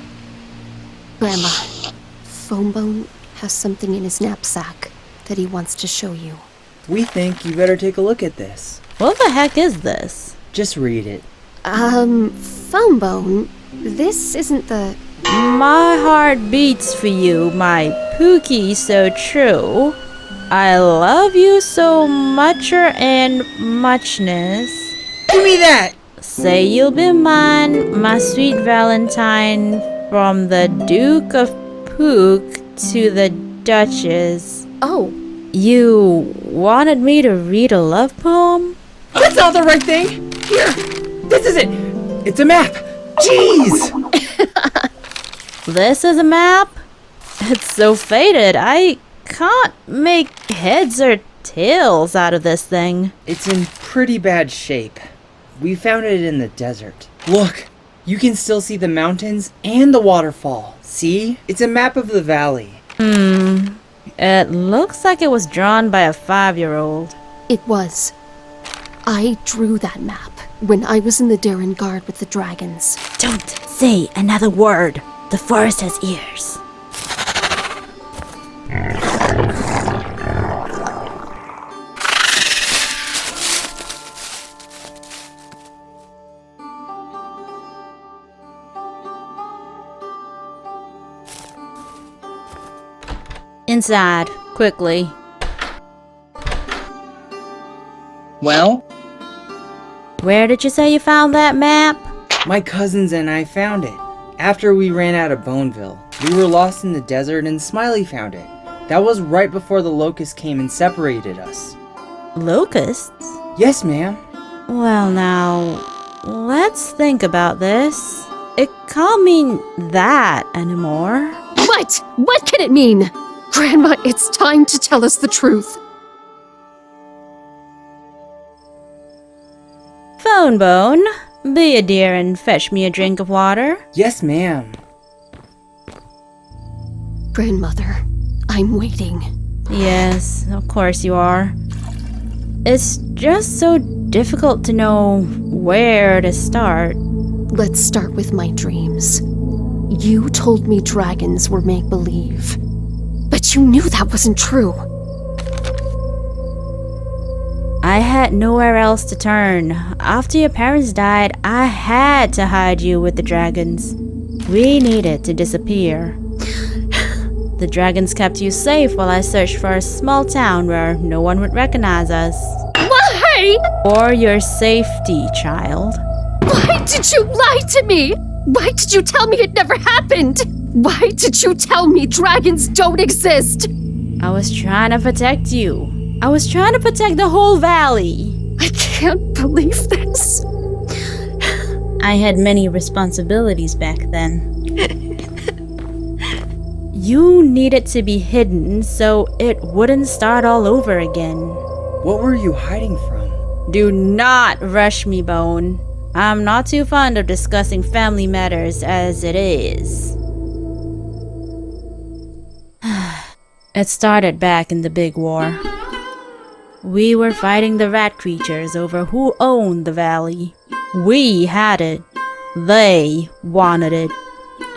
Grandma, Fone Bone has something in his knapsack that he wants to show you. We think you better take a look at this. What the heck is this? Just read it. Fone Bone, this isn't the... My heart beats for you, my Pookie so true. I love you so mucher and muchness. Give me that! Say you'll be mine, my sweet Valentine, from the Duke of Pook to the Duchess. Oh. You wanted me to read a love poem? That's not the right thing! Here! This is it! It's a map! Jeez! This is a map? It's so faded, I can't make heads or tails out of this thing. It's in pretty bad shape. We found it in the desert. Look, you can still see the mountains and the waterfall. See? It's a map of the valley. It looks like it was drawn by a 5-year-old. It was. I drew that map when I was in the Darren Guard with the dragons. Don't say another word. The forest has ears. Inside, quickly. Well? Where did you say you found that map? My cousins and I found it. After we ran out of Boneville. We were lost in the desert and Smiley found it. That was right before the locusts came and separated us. Locusts? Yes, ma'am. Well now, let's think about this. It can't mean that anymore. What? What can it mean? Grandma, it's time to tell us the truth. Fone Bone, be a dear and fetch me a drink of water. Yes, ma'am. Grandmother, I'm waiting. Yes, of course you are. It's just so difficult to know where to start. Let's start with my dreams. You told me dragons were make-believe. But you knew that wasn't true. I I had nowhere else to turn. After your parents died, I had to hide you with the dragons. We needed to disappear. The dragons kept you safe while I searched for a small town where no one would recognize us. Why? For your safety, child. Why did you lie to me? Why did you tell me it never happened? Why did you tell me dragons don't exist? I was trying to protect you. I was trying to protect the whole valley. I can't believe this. I had many responsibilities back then. You needed to be hidden so it wouldn't start all over again. What were you hiding from? Do not rush me, Bone. I'm not too fond of discussing family matters as it is. It started back in the big war. We were fighting the rat creatures over who owned the valley. We had it. They wanted it.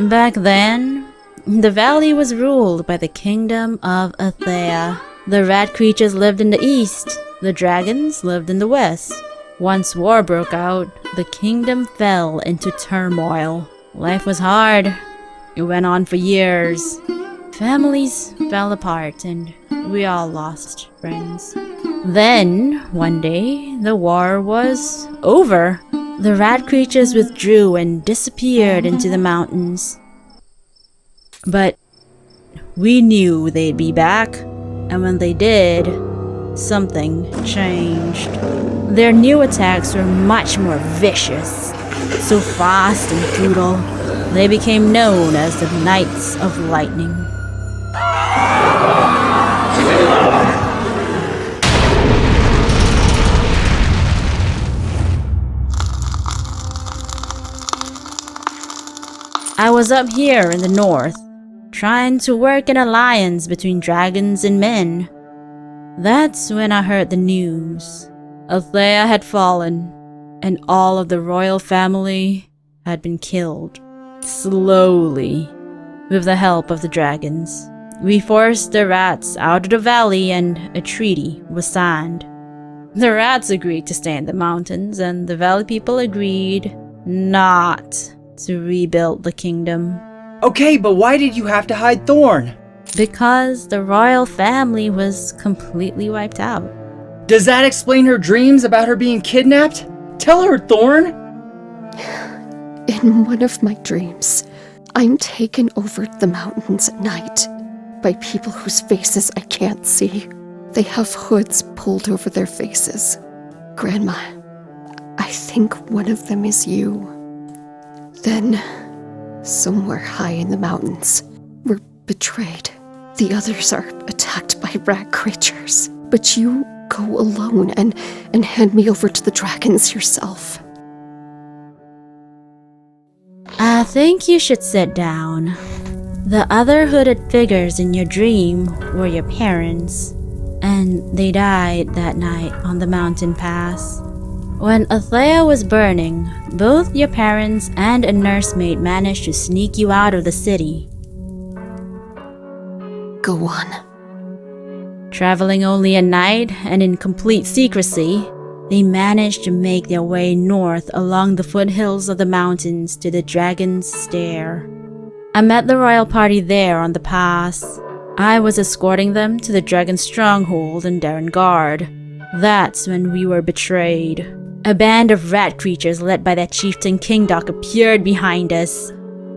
Back then, the valley was ruled by the kingdom of Athea. The rat creatures lived in the east. The dragons lived in the west. Once war broke out, the kingdom fell into turmoil. Life was hard. It went on for years. Families fell apart and we all lost friends. Then, one day, the war was over. The rat creatures withdrew and disappeared into the mountains. But we knew they'd be back, and when they did, something changed. Their new attacks were much more vicious, so fast and brutal, they became known as the Knights of Lightning. I was up here in the north, trying to work an alliance between dragons and men. That's when I heard the news. Athea had fallen, and all of the royal family had been killed. Slowly, with the help of the dragons. We forced the rats out of the valley and a treaty was signed. The rats agreed to stay in the mountains, and the valley people agreed not to rebuild the kingdom. Okay, but why did you have to hide Thorn? Because the royal family was completely wiped out. Does that explain her dreams about her being kidnapped? Tell her, Thorn! In one of my dreams, I'm taken over the mountains at night by people whose faces I can't see. They have hoods pulled over their faces. Grandma, I think one of them is you. Then, somewhere high in the mountains, we're betrayed. The others are attacked by rat creatures. But you go alone and hand me over to the dragons yourself. I think you should sit down. The other hooded figures in your dream were your parents, and they died that night on the mountain pass. When Athea was burning, both your parents and a nursemaid managed to sneak you out of the city. Go on. Traveling only at night and in complete secrecy, they managed to make their way north along the foothills of the mountains to the Dragon's Stair. I met the royal party there on the pass. I was escorting them to the Dragon's stronghold in Darren Guard. That's when we were betrayed. A band of rat creatures led by that chieftain Kingdoc appeared behind us.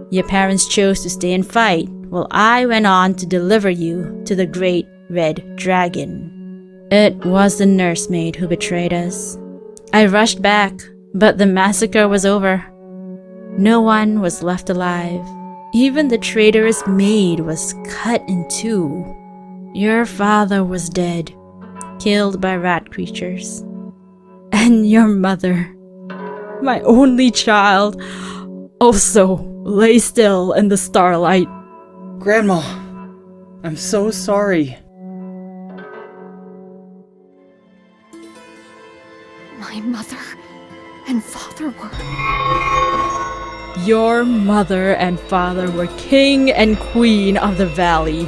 Your parents chose to stay and fight, while I went on to deliver you to the great red dragon. It was the nursemaid who betrayed us. I rushed back, but the massacre was over. No one was left alive. Even the traitorous maid was cut in two. Your father was dead, killed by rat creatures. And your mother, my only child, also lay still in the starlight. Grandma, I'm so sorry. My mother and father were... Your mother and father were king and queen of the valley.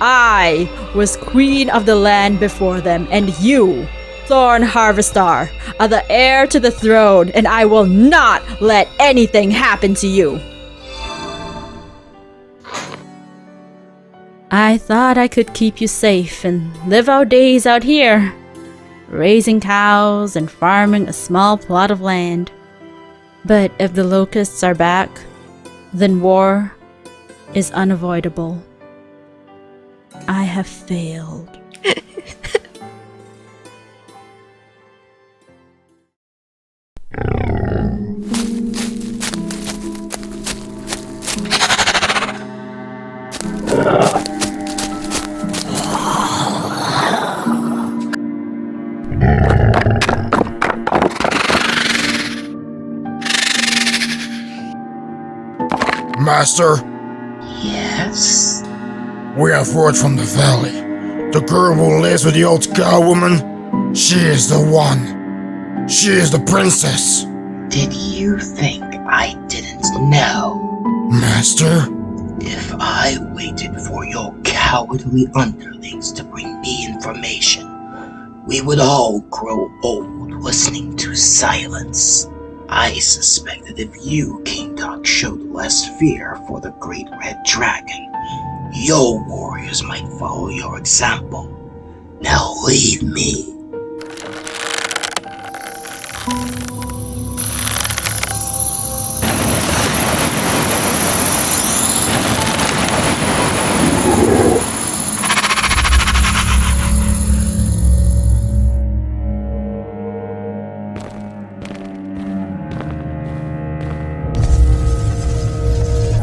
I was queen of the land before them, and you Thorn Harvestar, are the heir to the throne, and I will not let anything happen to you. I thought I could keep you safe and live our days out here, raising cows and farming a small plot of land. But if the locusts are back, then war is unavoidable. I have failed. Master, Yes? we have word from the valley. The girl who lives with the old cow woman, she is the one. She is the princess. Did you think I didn't know? Master? If I waited for your cowardly underlings to bring me information, we would all grow old listening to silence. I suspect that if you, King Dog, showed less fear for the great red dragon, your warriors might follow your example. Now leave me.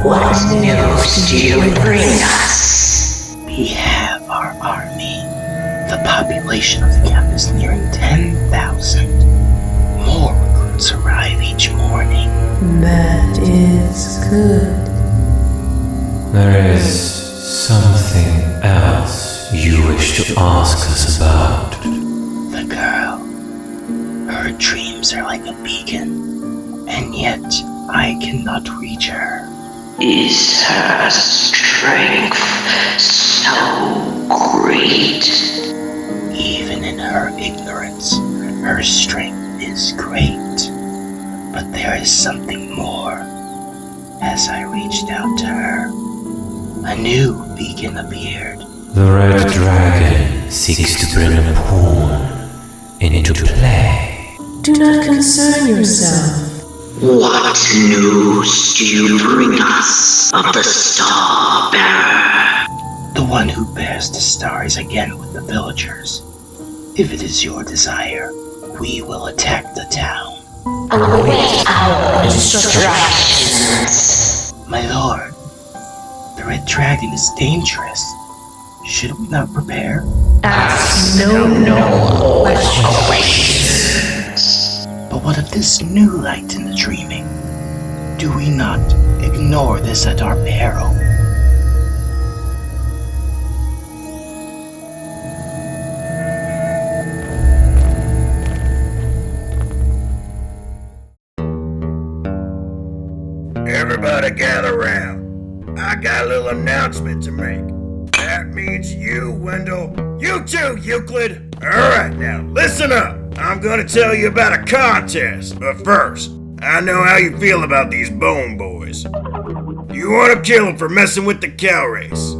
What news do you bring us? We have our army. The population of the camp is nearing 10,000. More recruits arrive each morning. That is good. There is something else you wish to ask us about. The girl. Her dreams are like a beacon, and yet I cannot reach her. Is her strength so great? Even in her ignorance, her strength is great. But there is something more. As I reached out to her, a new beacon appeared. The red dragon seeks to bring a pawn into play. Do not concern yourself. What news do you bring us of the Star Bearer? The one who bears the star is again with the villagers. If it is your desire, we will attack the town. Await our instructions. My lord, the red dragon is dangerous. Should we not prepare? Ask no questions. But what of this new light in the dreaming? Do we not ignore this at our peril? Everybody gather round. I got a little announcement to make. That means you, Wendell. You too, Euclid. Alright, now listen up. I'm gonna tell you about a contest. But first, I know how you feel about these Bone Boys. You wanna kill them for messing with the cow race.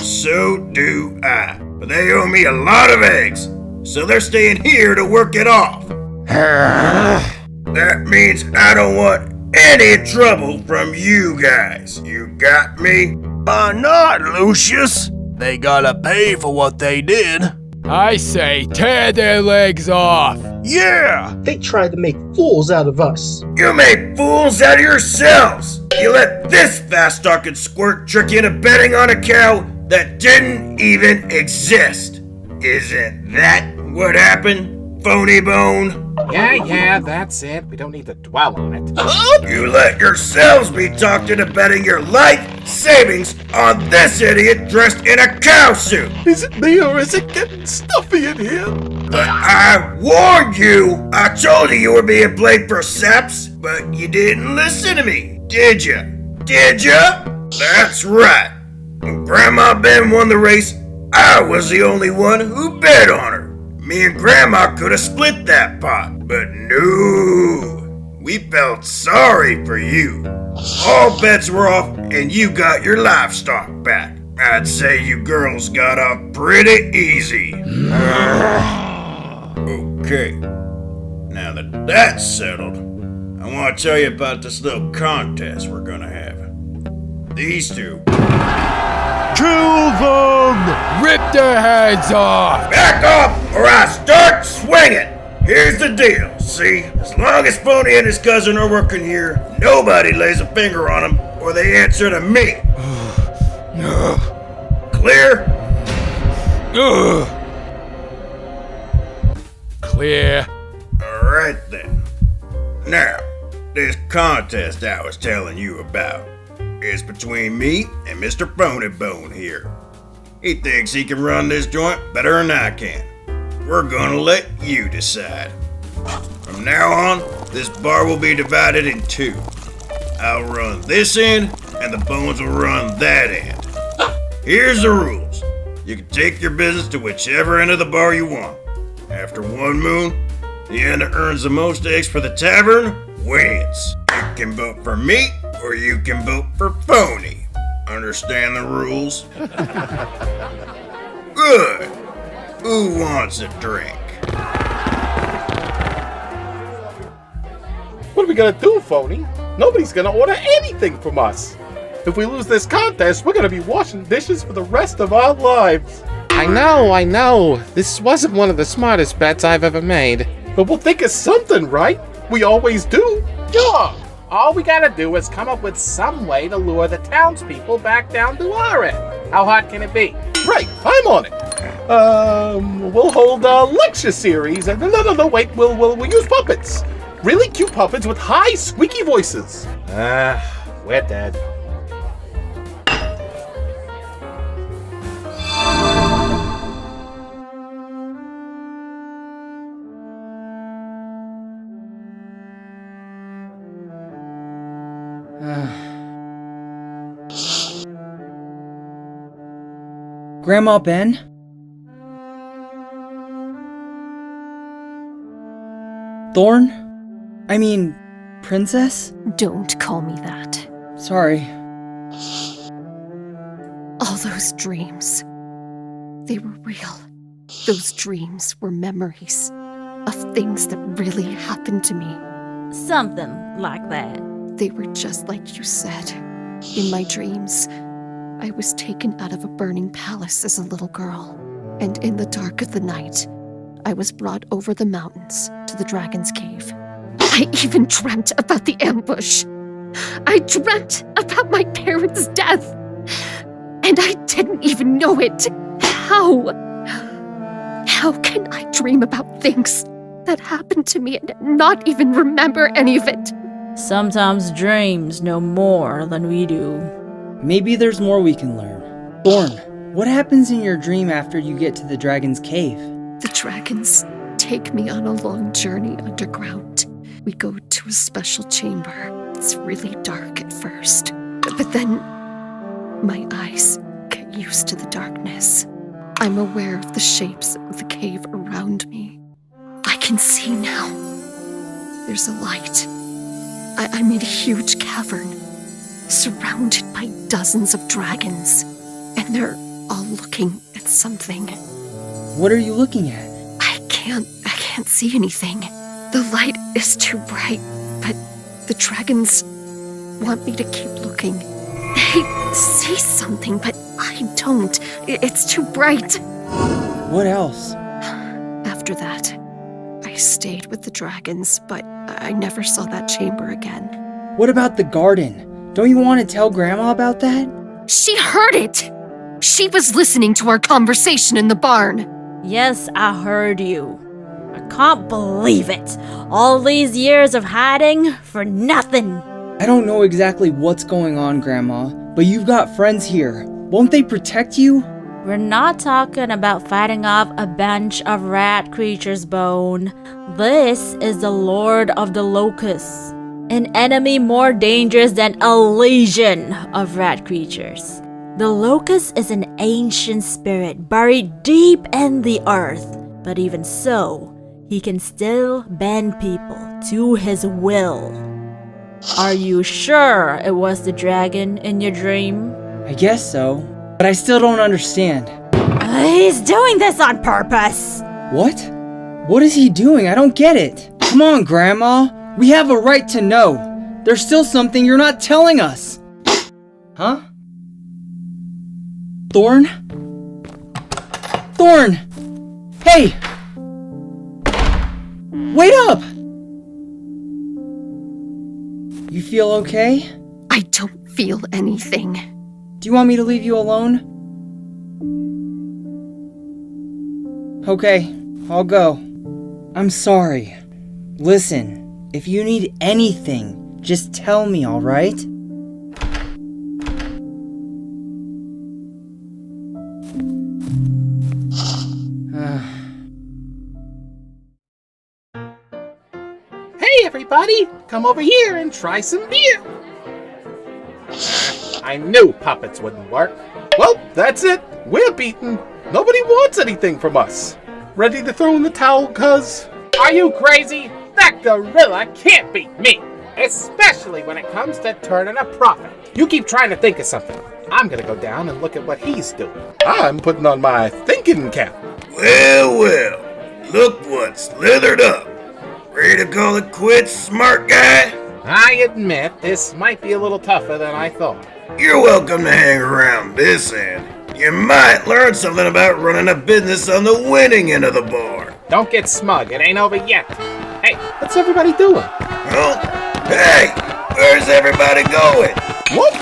So do I. But they owe me a lot of eggs. So they're staying here to work it off. That means I don't want any trouble from you guys. You got me? Why not, Lucius? They gotta pay for what they did. I say tear their legs off. Yeah! They tried to make fools out of us. You made fools out of yourselves! You let this fast-talking squirt trick you into betting on a cow that didn't even exist. Isn't that what happened, Fone Bone? Yeah, that's it. We don't need to dwell on it. You let yourselves be talked into betting your life savings on this idiot dressed in a cow suit. Is it me or is it getting stuffy in here? But I warned you! I told you were being blamed for saps, but you didn't listen to me, did ya? Did ya? That's right. When Grandma Ben won the race, I was the only one who bet on her. Me and Grandma could have split that pot, but no. We felt sorry for you. All bets were off and you got your livestock back. I'd say you girls got off pretty easy. Okay. Now that that's settled, I want to tell you about this little contest we're gonna have. These two. Kill them! Rip their heads off! Back up or I start swinging! Here's the deal, see? As long as Phoney and his cousin are working here, nobody lays a finger on them or they answer to me. Clear? Clear. Alright then. Now, this contest I was telling you about is between me and Mr. Moby Bone here. He thinks he can run this joint better than I can. We're gonna let you decide. From now on, this bar will be divided in two. I'll run this end, and the Bones will run that end. Here's the rules. You can take your business to whichever end of the bar you want. After one moon, the end that earns the most eggs for the tavern wins. You can vote for me, or you can vote for Phoney. Understand the rules? Good. Who wants a drink? What are we gonna do, Phoney? Nobody's gonna order anything from us. If we lose this contest, we're gonna be washing dishes for the rest of our lives. I know. This wasn't one of the smartest bets I've ever made. But we'll think of something, right? We always do. Sure. All we gotta do is come up with some way to lure the townspeople back down to our end. How hard can it be? Right, I'm on it. We'll hold a lecture series, and no, wait, we'll use puppets. Really cute puppets with high, squeaky voices. We're dead. Grandma Ben? Thorn? I mean, Princess? Don't call me that. Sorry. All those dreams, they were real. Those dreams were memories of things that really happened to me. Something like that. They were just like you said. In my dreams, I was taken out of a burning palace as a little girl, and in the dark of the night, I was brought over the mountains to the dragon's cave. I even dreamt about the ambush. I dreamt about my parents' death, and I didn't even know it. How? How can I dream about things that happened to me and not even remember any of it? Sometimes dreams know more than we do. Maybe there's more we can learn. Thorn, what happens in your dream after you get to the dragon's cave? The dragons take me on a long journey underground. We go to a special chamber. It's really dark at first, but then my eyes get used to the darkness. I'm aware of the shapes of the cave around me. I can see now. There's a light. I'm in a huge cavern, surrounded by dozens of dragons, and they're all looking at something. What are you looking at? I can't see anything. The light is too bright, but the dragons want me to keep looking. They see something, but I don't. It's too bright. What else? After that, I stayed with the dragons, but I never saw that chamber again. What about the garden? Don't you want to tell Grandma about that? She heard it! She was listening to our conversation in the barn. Yes, I heard you. I can't believe it. All these years of hiding for nothing. I don't know exactly what's going on, Grandma, but you've got friends here. Won't they protect you? We're not talking about fighting off a bunch of rat creatures, Bone. This is the Lord of the Locusts, an enemy more dangerous than a legion of rat creatures. The locust is an ancient spirit buried deep in the earth, but even so, he can still bend people to his will. Are you sure it was the dragon in your dream? I guess so, but I still don't understand. He's doing this on purpose! What? What is he doing? I don't get it. Come on, Grandma. We have a right to know. There's still something you're not telling us. Huh? Thorn? Thorn! Hey! Wait up! You feel okay? I don't feel anything. Do you want me to leave you alone? Okay, I'll go. I'm sorry. Listen, if you need anything, just tell me, alright? Hey everybody, come over here and try some beer. I knew puppets wouldn't work. Well, that's it. We're beaten. Nobody wants anything from us. Ready to throw in the towel, cuz? Are you crazy? That gorilla can't beat me. Especially when it comes to turning a profit. You keep trying to think of something. I'm gonna go down and look at what he's doing. I'm putting on my thinking cap. Well, look what slithered up. Ready to call it quits, smart guy? I admit, this might be a little tougher than I thought. You're welcome to hang around this end. You might learn something about running a business on the winning end of the bar. Don't get smug, it ain't over yet. Hey, what's everybody doing? Oh, hey, where's everybody going? Whoop!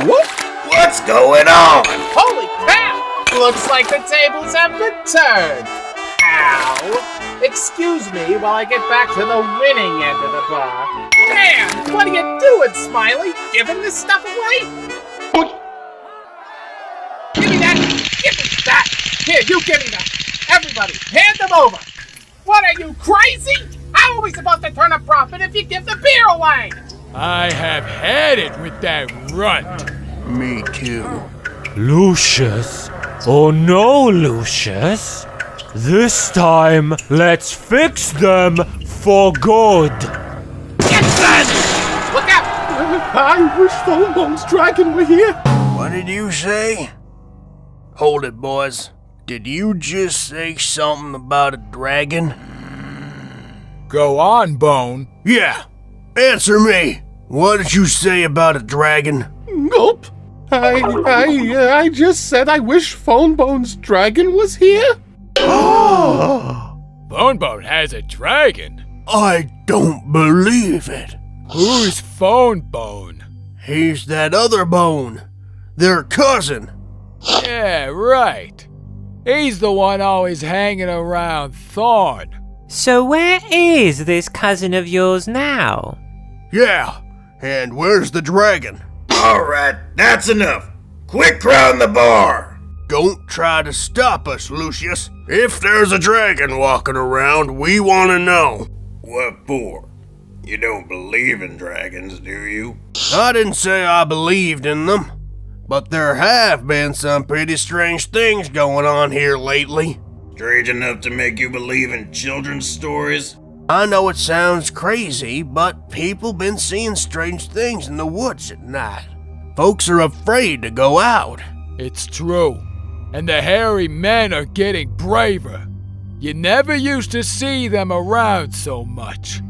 Whoop! What's going on? Holy cow! Looks like the tables have been turned. Ow! Excuse me while I get back to the winning end of the bar. Man, what are you doing, Smiley? Giving this stuff away? Give me that! Give me that! Here, you give me that! Everybody, hand them over! What are you, crazy? How are we supposed to turn a profit if you give the beer away? I have had it with that runt. Me too. Lucius? Oh no, Lucius. This time, let's fix them for good. Get that! Look out! I wish Fone Bone's dragon were here. What did you say? Hold it, boys. Did you just say something about a dragon? Go on, Bone. Yeah. Answer me. What did you say about a dragon? Gulp. I just said I wish Fone Bone's dragon was here. Fone Bone has a dragon. I don't believe it. Who's Fone Bone? He's that other Bone. Their cousin. Yeah, right. He's the one always hanging around Thorn. So where is this cousin of yours now? Yeah, and where's the dragon? Alright, that's enough. Quit crowding the bar. Don't try to stop us, Lucius. If there's a dragon walking around, we want to know. What for? You don't believe in dragons, do you? I didn't say I believed in them, but there have been some pretty strange things going on here lately. Strange enough to make you believe in children's stories? I know it sounds crazy, but people been seeing strange things in the woods at night. Folks are afraid to go out. It's true. And the hairy men are getting braver. You never used to see them around so much.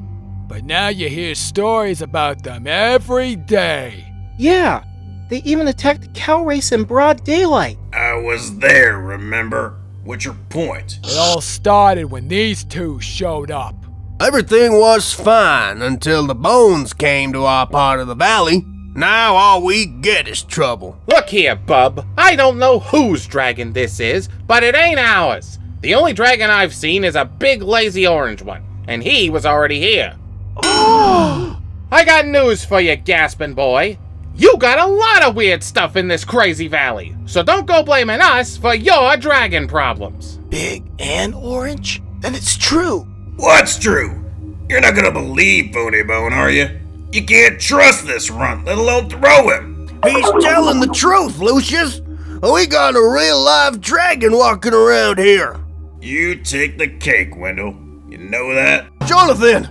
But now you hear stories about them every day. Yeah, they even attacked the cow race in broad daylight. I was there, remember? What's your point? It all started when these two showed up. Everything was fine until the Bones came to our part of the valley. Now all we get is trouble. Look here, bub. I don't know whose dragon this is, but it ain't ours. The only dragon I've seen is a big lazy orange one, and he was already here. I got news for you, gasping boy. You got a lot of weird stuff in this crazy valley, so don't go blaming us for your dragon problems. Big and orange? Then it's true. What's true? You're not gonna believe Phone Bone, are you? You can't trust this runt, let alone throw him. He's telling the truth, Lucius. We got a real live dragon walking around here. You take the cake, Wendell. You know that? Jonathan,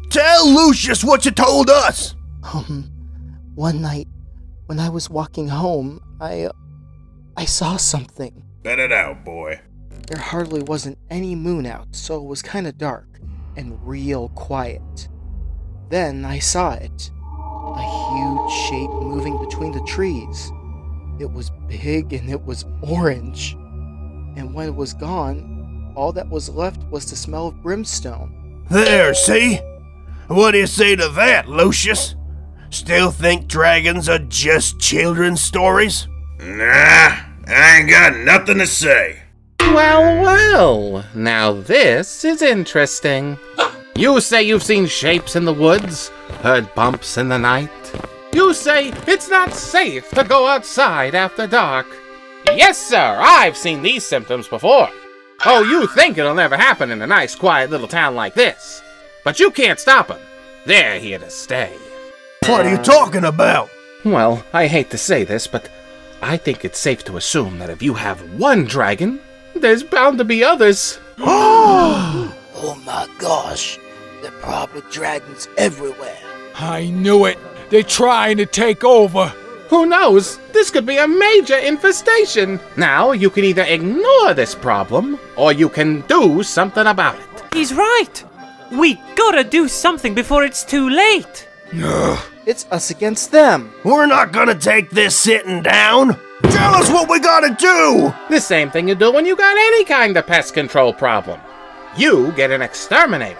tell Lucius what you told us. One night, when I was walking home, I saw something. Let it out, boy. There hardly wasn't any moon out, so it was kind of dark and real quiet. Then I saw it. A huge shape moving between the trees. It was big and it was orange. And when it was gone, all that was left was the smell of brimstone. There, see? What do you say to that, Lucius? Still think dragons are just children's stories? Nah, I ain't got nothing to say. Well, now this is interesting. You say you've seen shapes in the woods, heard bumps in the night. You say it's not safe to go outside after dark. Yes, sir, I've seen these symptoms before. Oh, you think it'll never happen in a nice, quiet little town like this. But you can't stop them. They're here to stay. What are you talking about? Well, I hate to say this, but I think it's safe to assume that if you have one dragon, there's bound to be others. Oh my gosh, there are probably dragons everywhere. I knew it. They're trying to take over. Who knows? This could be a major infestation. Now, you can either ignore this problem, or you can do something about it. He's right. We gotta do something before it's too late. It's us against them. We're not gonna take this sitting down. Tell us what we gotta do. The same thing you do when you got any kind of pest control problem. You get an exterminator.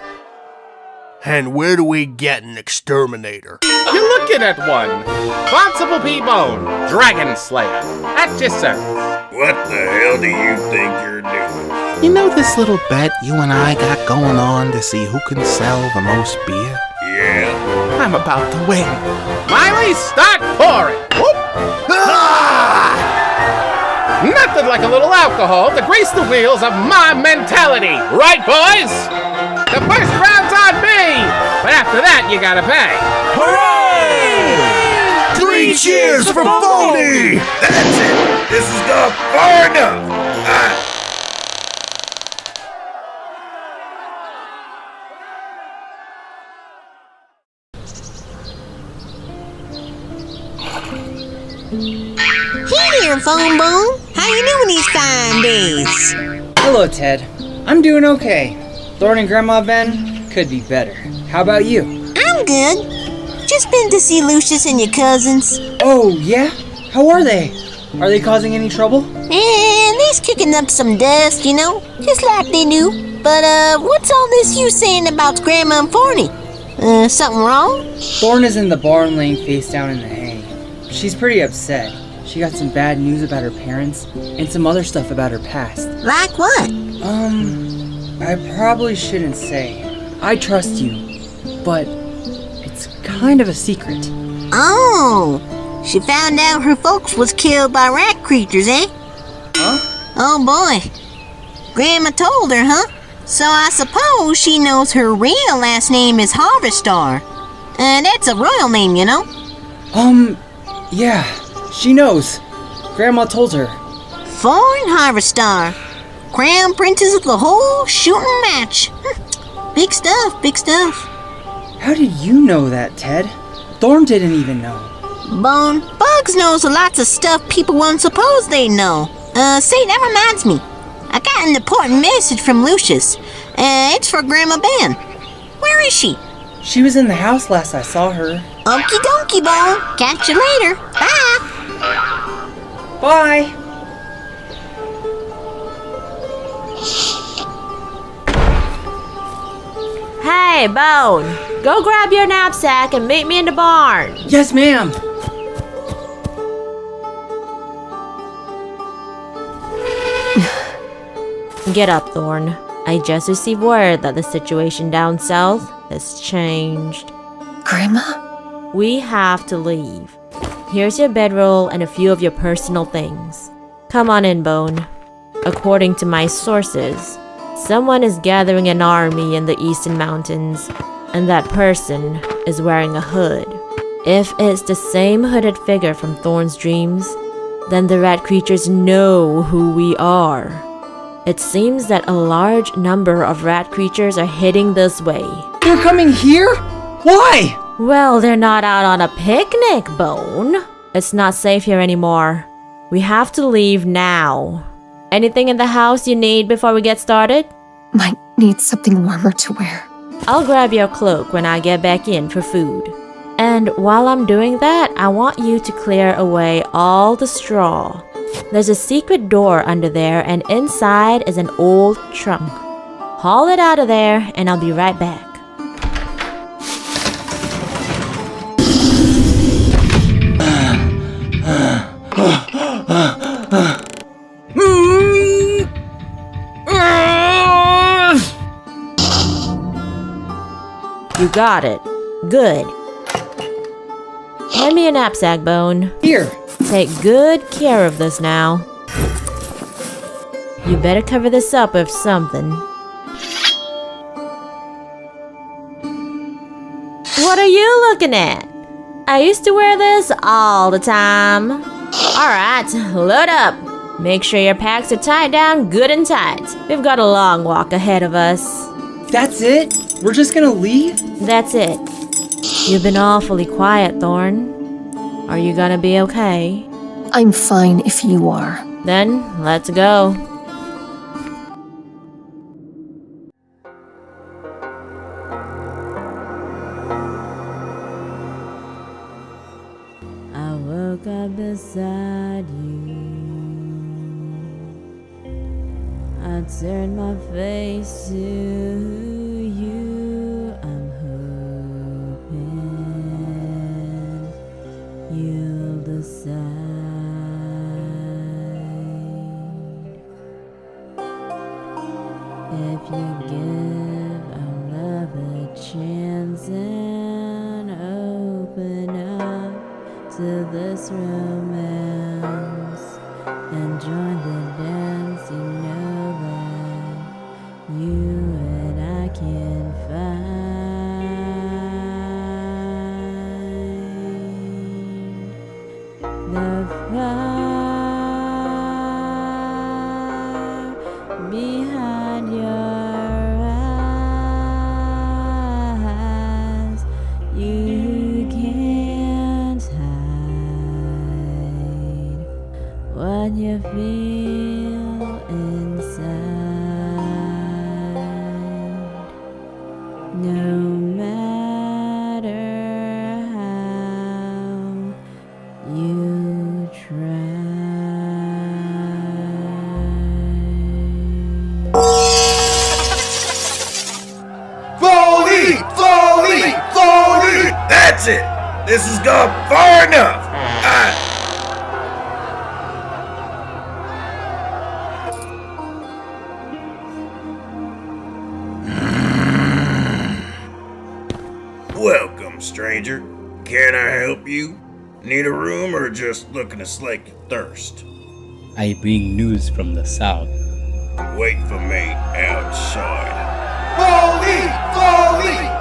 And where do we get an exterminator? You're looking at one. Responsible P-Bone, Dragon Slayer, at your service. What the hell do you think you're doing? You know this little bet you and I got going on to see who can sell the most beer? Yeah. I'm about to win. Smiley, start pouring. Whoop. Nothing like a little alcohol to grease the wheels of my mentality. Right, boys? The first round's on me, but after that, you gotta pay. Hooray! 3 cheers for Phoney! That's it. This has gone far enough. Hey there, Fone Bone. How you doing these fine days? Hello, Ted. I'm doing okay. Thorn and Grandma Ben could be better. How about you? I'm good. Just been to see Lucius and your cousins. Oh, yeah? How are they? Are they causing any trouble? And they's kicking up some dust, you know, just like they do. But, what's all this you saying about Grandma and Phoney? Something wrong? Thorn is in the barn laying face down in the hay. She's pretty upset. She got some bad news about her parents and some other stuff about her past. Like what? I probably shouldn't say. I trust you, but it's kind of a secret. Oh, she found out her folks was killed by rat creatures, eh? Huh? Oh boy. Grandma told her, huh? So I suppose she knows her real last name is Harvestar. That's a royal name, you know? Yeah, she knows. Grandma told her. Foreign Harvestar. Crown Princess of the whole shooting match. Big stuff, big stuff. How did you know that, Ted? Thorn didn't even know. Bone, Bugs knows lots of stuff people won't suppose they know. Say, that reminds me. I got an important message from Lucius. It's for Grandma Ben. Where is she? She was in the house last I saw her. Okie dokie, Bone. Catch you later. Bye. Bye. Hey, Bone, go grab your knapsack and meet me in the barn. Yes, ma'am. Get up, Thorn. I just received word that the situation down south has changed. Grandma? We have to leave. Here's your bedroll and a few of your personal things. Come on in, Bone. According to my sources, someone is gathering an army in the eastern mountains, and that person is wearing a hood. If it's the same hooded figure from Thorn's dreams, then the rat creatures know who we are. It seems that a large number of rat creatures are heading this way. They're coming here? Why? Well, they're not out on a picnic, Bone. It's not safe here anymore. We have to leave now. Anything in the house you need before we get started? Might need something warmer to wear. I'll grab your cloak when I get back in for food. And while I'm doing that, I want you to clear away all the straw. There's a secret door under there, and inside is an old trunk. Haul it out of there, and I'll be right back. You got it. Good. Hand me a knapsack, Bone. Here. Take good care of this now. You better cover this up with something. What are you looking at? I used to wear this all the time. Alright, load up. Make sure your packs are tied down good and tight. We've got a long walk ahead of us. That's it? We're just gonna leave? That's it. You've been awfully quiet, Thorn. Are you gonna be okay? I'm fine if you are. Then, let's go. I woke up beside you. I turned my face to you. I'm hoping you'll decide if you give our love a chance and open up to this romance and join the dance. You know that you and I can find the fire behind your eyes. You can't hide what you feel inside. No matter how you try. Phoney! Phoney! Phoney! That's it! This has gone far enough! Welcome, stranger. Can I help you? Need a room or just looking to slake your thirst? I bring news from the south. Wait for me outside. Phoney! Phoney!